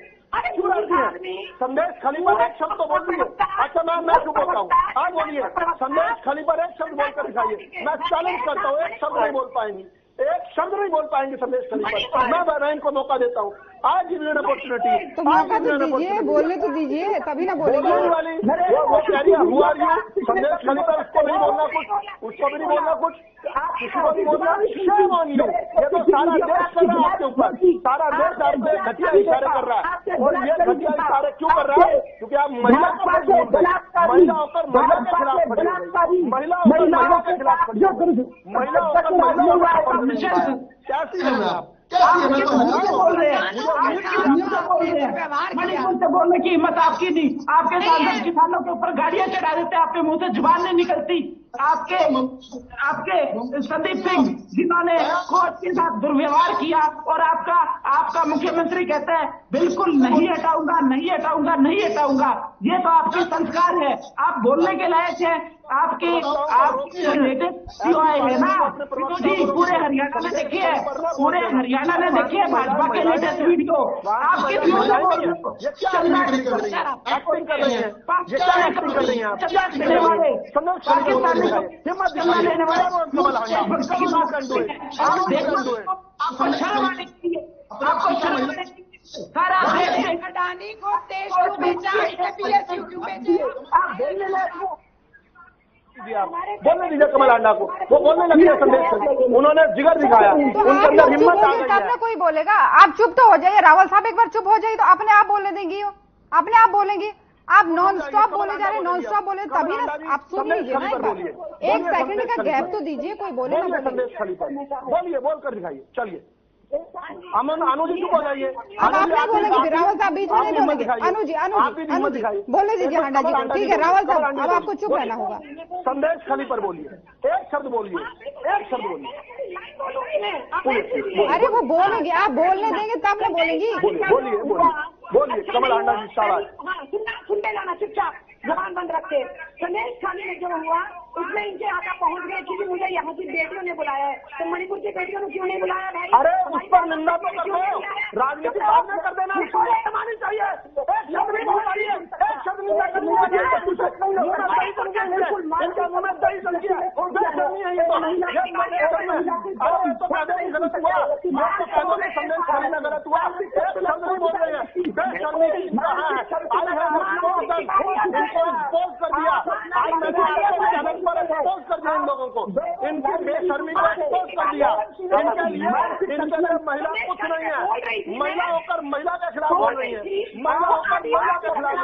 [SPEAKER 6] क्यों रहती है? संदेश खली पर एक शब्द तो बोलिए। अच्छा मैं क्यों बोलता हूँ, आप बोलिए। संदेश खली पर एक शब्द बोलकर दिखाइए। मैं चैलेंज करता हूँ, एक शब्द नहीं बोल पाएंगी, एक शब्द नहीं बोल पाएंगे संदेश खली पर। मैं बहराइन को मौका देता हूँ, आज गिव यू एन अपॉर्चुनिटी।
[SPEAKER 1] तो मौका तो दीजिए, बोलने तो दीजिए, तभी ना बोलेंगे।
[SPEAKER 6] वाली वो कह रही है हु आर यू, संदेश खली पर उसको नहीं बोलना कुछ, उसको भी नहीं बोलना कुछ, किसी को नहीं बोलना। Shem on you. ये तो सारा देश कर रहा है आपके ऊपर, सारा देश आप पे घटिया इशारे कर रहा है। और ये घटिया इशारे क्यों कर रहा है? क्योंकि आप महिला को महिला होकर महिला के खिलाफ खड़ी हो गई, महिला होकर महिला के खिलाफ खड़ी हो गई, महिला होकर महिला कैसी है आप?
[SPEAKER 8] बोल रहे हैं, मणिपुर से बोलने की हिम्मत आपकी नहीं। आपके सांसद किसानों के ऊपर गाड़ियां चढ़ा देते, आपके मुंह से जुबान नहीं निकलती। आपके संदीप सिंह जिन्होंने कोर्ट के साथ दुर्व्यवहार किया और आपका मुख्यमंत्री कहते हैं बिल्कुल नहीं हटाऊंगा, नहीं हटाऊंगा, नहीं हटाऊंगा। ये तो आपके संस्कार है, आप बोलने के लायक है। आपके रिलेटेड सीओ आए हैं ना जी, पूरे हरियाणा में देखिए, पूरे हरियाणा ने देखिए भाजपा के लेटेस्ट वीडियो। आपके
[SPEAKER 6] एक्टिंग कर रही है,
[SPEAKER 8] आपको शर्म सारा
[SPEAKER 12] अडानी को देश को बेचा, पीएसयू क्यों बेचे?
[SPEAKER 8] आप बोलने लायक
[SPEAKER 6] बोलने दीजिए कमल आंडा को, वो बोलने लगे संदेश, उन्होंने जिगर दिखाया, उनके अंदर हिम्मत आ गई है।
[SPEAKER 1] तब ना कोई बोलेगा, आप चुप तो हो जाइए। रावल साहब एक बार चुप हो जाइए तो अपने आप बोलने देंगी, अपने आप बोलेंगी। आप नॉन स्टॉप बोले जा रहे, नॉन स्टॉप बोले तभी ना, आप सुन लीजिए ना एक बार, एक सेकंड का गैप तो दीजिए, कोई बोले ना।
[SPEAKER 6] संदेश बोलिए, बोल कर दिखाइए, चलिए। अमन अनुजी चुप हो जाइए।
[SPEAKER 1] अब आप नहीं बोलेंगे, रावल साहब बीच में नहीं बोलेंगे। अनुजी बोलने दीजिए हांडा जी को, ठीक है रावल साहब, अब आपको चुप रहना होगा।
[SPEAKER 6] संदेश खली पर बोलिए, एक शब्द बोलिए, एक शब्द बोलिए।
[SPEAKER 1] अरे वो बोलेंगे, आप बोलने देंगे तब ना बोलेंगी।
[SPEAKER 6] बोलिए कमल आंडा जी, शाबाश।
[SPEAKER 12] सुनते जाना चुपचाप, जबान बंद रखते। संदेश खाली में जो हुआ उसमें इनके आका पहुंच गए क्योंकि मुझे यहाँ की बेटियों ने बुलाया है, तो मणिपुर की बेटियों ने क्यों नहीं बुलाया भाई?
[SPEAKER 6] अरे उस पर निंदा तो कर दो, राजनीति बाद में कर देना, मानी चाहिए। एक शब्द नहीं बोल पाइए, एक शब्द नहीं करनी चाहिए। इनका मुंह में दही संख्या है, तो पैदल नहीं गलत हुआ, तो पैदल नहीं संदेश खाली में गलत हुआ। एक शब्द नहीं बोल रहे हैं, बेशर्मी कहा है, आज है इनको एक्सपोज कर दिया। आज मैंने आपके चैनल पर एक्सपोज कर दिया इन लोगों को, इनकी बेशर्मी को एक्सपोज कर दिया। इनके लिए महिला कुछ नहीं है, महिला होकर महिला के खिलाफ बोल रही है, महिला होकर महिला के खिलाफ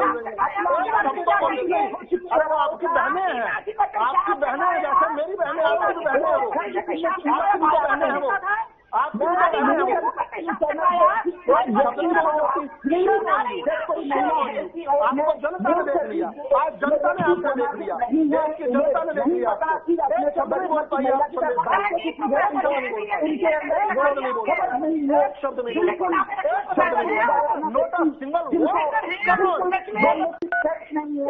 [SPEAKER 6] बोल रही है। अरे वो आपकी बहनें हैं, आपकी बहनें हैं, जैसे मेरी बहनें, आपकी भी बहनें हैं, वो आपकी भी बहनें हैं, वो आपको जनता ने देख लिया, आज जनता ने आपको देख लिया, देश की जनता ने देख लिया। एक शब्द नहीं बोल पाई, आप एक शब्द नहीं बोल पाई, नोट ऑफ सिंगल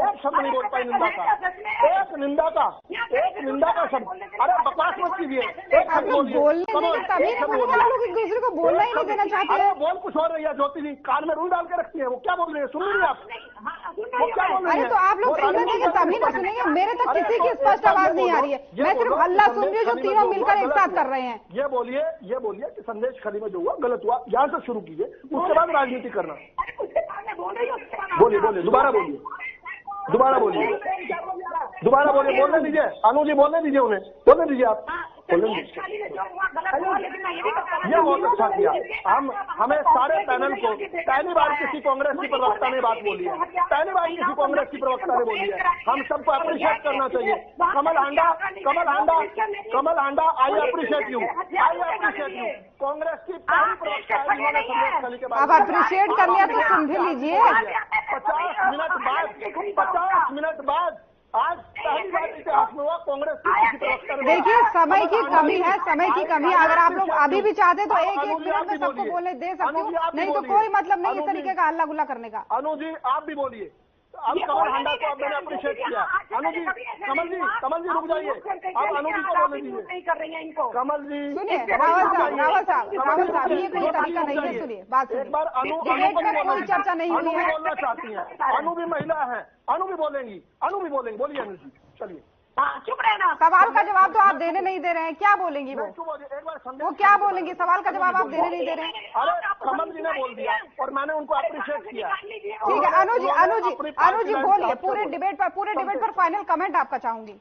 [SPEAKER 6] एक शब्द नहीं बोल पाई निंदा का, एक निंदा का शब्द। अरे बकवास मत कीजिए, एक शब्द बोलिए।
[SPEAKER 1] लोग एक दूसरे को बोलना ही नहीं देना चाहते हैं।
[SPEAKER 6] बोल कुछ और रही है ज्योति जी, कान में रूल डाल के रखती है, वो क्या बोल रही है, सुन रही है आप? वो क्या बोल रही है?
[SPEAKER 1] अरे तो आप लोग सुनने देंगे तभी ना सुनेंगे। मेरे तक किसी की स्पष्ट आवाज नहीं आ रही है, मैं सिर्फ हल्ला सुन रही हूँ जो तीनों मिलकर एक साथ कर रहे हैं।
[SPEAKER 6] ये बोलिए कि संदेश खली में जो हुआ गलत हुआ, यहाँ से शुरू कीजिए, उसके बाद राजनीति करना। बोलिए, दोबारा बोलिए, बोलने दीजिए। अनु जी बोलने दीजिए, उन्हें बोलने दीजिए, आप बोलने दीजिए। ये बहुत अच्छा किया। हमें सारे पैनल को पहली बार किसी कांग्रेस की प्रवक्ता ने बात बोली है, पहली बार किसी कांग्रेस की प्रवक्ता ने बोली है, हम सबको अप्रिशिएट करना चाहिए। कमल हांडा आई अप्रिशिएट यू। कांग्रेस की पहली प्रवक्ता है जिन्होंने संदेश खली के बारे में
[SPEAKER 1] अब अप्रिशिएट कर लिया तो सुन भी लीजिए।
[SPEAKER 6] 50 मिनट बाद आज पहली बार इतिहास में हुआ कांग्रेस की किसी प्रवक्ता ने।
[SPEAKER 1] देखिए समय की कमी है, समय की कमी है। अगर आप लोग अभी भी चाहते तो एक मिनट में सबको बोलने दे सकते हो, नहीं तो कोई मतलब नहीं इस तरीके का हल्ला गुल्ला करने का।
[SPEAKER 6] अनु जी आप भी बोलिए। अब कमल हांडा को अब मैंने अप्रिशिएट किया। अनु जी, कमल जी रुक जाइए, अब अनु जी को बोलने दीजिए। कमल जी
[SPEAKER 1] सुनिए, रावल साहब ये कोई तरीका नहीं है। सुनिए बात,
[SPEAKER 6] एक बार अनु
[SPEAKER 1] कोई चर्चा नहीं हुई है।
[SPEAKER 6] बोलना चाहती है, अनु भी महिला है, अनु भी बोलेंगी। बोलिए अनु जी, चलिए।
[SPEAKER 12] चुप रहना।
[SPEAKER 1] सवाल का जवाब तो आप देने नहीं दे रहे हैं, क्या बोलेंगी वो? वो क्या बोलेंगी? सवाल का जवाब आप देने नहीं दे रहे हैं।
[SPEAKER 6] अरे कमल जी ने बोल दिया और मैंने उनको अप्रिशिएट किया।
[SPEAKER 1] ठीक है अनु जी बोलिए, पूरे डिबेट पर फाइनल कमेंट आपका चाहूंगी।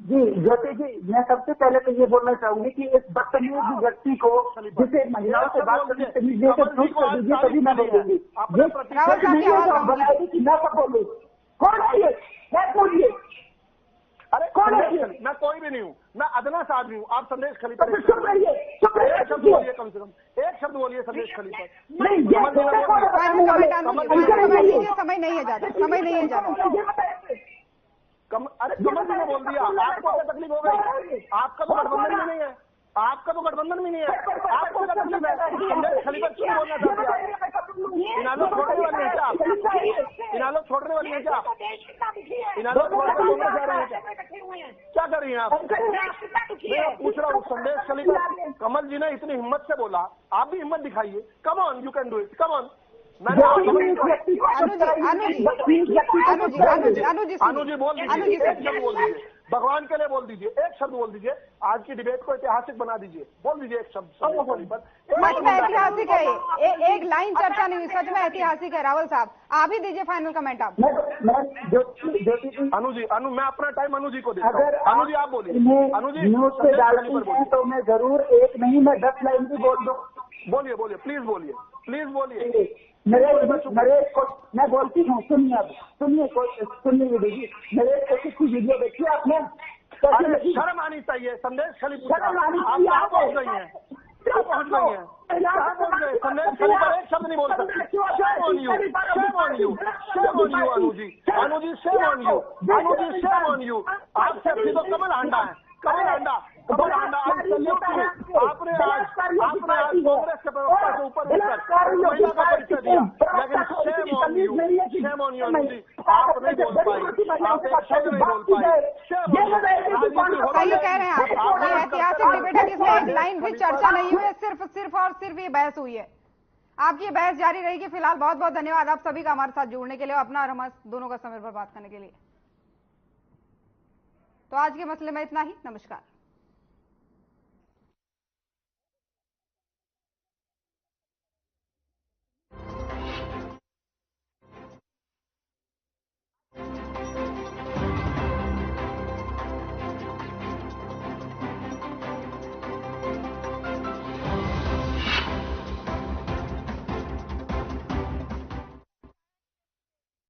[SPEAKER 7] जी ज्योति जी, मैं सबसे पहले तो ये बोलना चाहूंगी कि इस बदतमीज व्यक्ति को, जिसे महिलाओं से बात करनी तमीज देकर चूक कर दीजिए, तभी मैं बोलूंगी। ये नहीं है जो बनाएगी कि मैं सब बोलूँ। कौन है ये? मैं बोलिए।
[SPEAKER 6] अरे संदेश खली, मैं कोई भी नहीं हूँ, मैं अदना सा आदमी हूँ। आप संदेश खली पर एक शब्द बोलिए, कम से कम एक शब्द बोलिए संदेश खली पर।
[SPEAKER 1] समय नहीं है ज्यादा, समय नहीं है ज्यादा।
[SPEAKER 6] अरे कमल जी ने बोल दिया, आपको क्या तकलीफ हो गई? आपका तो गठबंधन भी नहीं है, आपका तो गठबंधन भी नहीं है, आपको क्या तकलीफ है? संदेश खली पर क्यों बोलना चाहते हैं? इनालो छोड़ने वाली है क्या आप? इनालो छोड़ने वाली है क्या आप? इनालो छोड़कर कांग्रेस जा रही है क्या कर रही हैं आप? मैं पूछ रहा हूँ संदेश खली पर कमल जी ने इतनी हिम्मत से बोला, आप भी हिम्मत दिखाइए। Come on, you can do it, come on.
[SPEAKER 1] Anuji
[SPEAKER 6] बोल दीजिए, एक शब्द बोल दीजिए, भगवान के लिए बोल दीजिए, एक शब्द बोल दीजिए, आज की डिबेट को ऐतिहासिक बना दीजिए, बोल दीजिए एक शब्द।
[SPEAKER 1] सच में ऐतिहासिक है, एक लाइन चर्चा नहीं हुई, सच में ऐतिहासिक है। रावल साहब आप ही दीजिए फाइनल कमेंट। आप
[SPEAKER 6] अनुजी, मैं अपना टाइम अनुजी को देता हूँ। अनुजी आप बोलिए। अनुजी
[SPEAKER 7] न्यूज पे डालती हैं तो मैं जरूर एक नहीं, मैं 10 लाइन भी बोल दूँ।
[SPEAKER 6] बोलिए बोलिए, प्लीज बोलिए, प्लीज बोलिए।
[SPEAKER 7] नरेश को मैं बोलती हूँ, सुनिए अब, सुनिए वीडियो, नरेश को किसी वीडियो देखी आपने?
[SPEAKER 6] शर्म आनी चाहिए। संदेश खली आप कहाँ पहुँच गई हैं? क्या पहुँच गई हैं? संदेश खली पर एक शब्द नहीं बोल सकते। Shem on you, shame on you, shame on you Anuji, Anuji Shem on you, Anuji Shem on you. आपसे अपनी तो कमल हांडा है, कमल हांडा, कमल हांडा। आपने आज कांग्रेस के प्रवक्ता से ऊपर उठकर महिला का परिचय दिया, लेकिन shame on you, shame on you Anuji. आप नहीं बोल पाई, आप एक शब्द नहीं बोल पाई।
[SPEAKER 1] सही कह रहे हैं आप, ये ऐतिहासिक डिबेट है जिसमें एक लाइन भी चर्चा नहीं हुई है, सिर्फ और सिर्फ ये बहस हुई है। आपकी ये बहस जारी रहेगी। फिलहाल बहुत बहुत धन्यवाद आप सभी का हमारे साथ जुड़ने के लिए, अपना और हमारे दोनों का समय पर बात करने के लिए। तो आज के मसले में इतना ही। नमस्कार।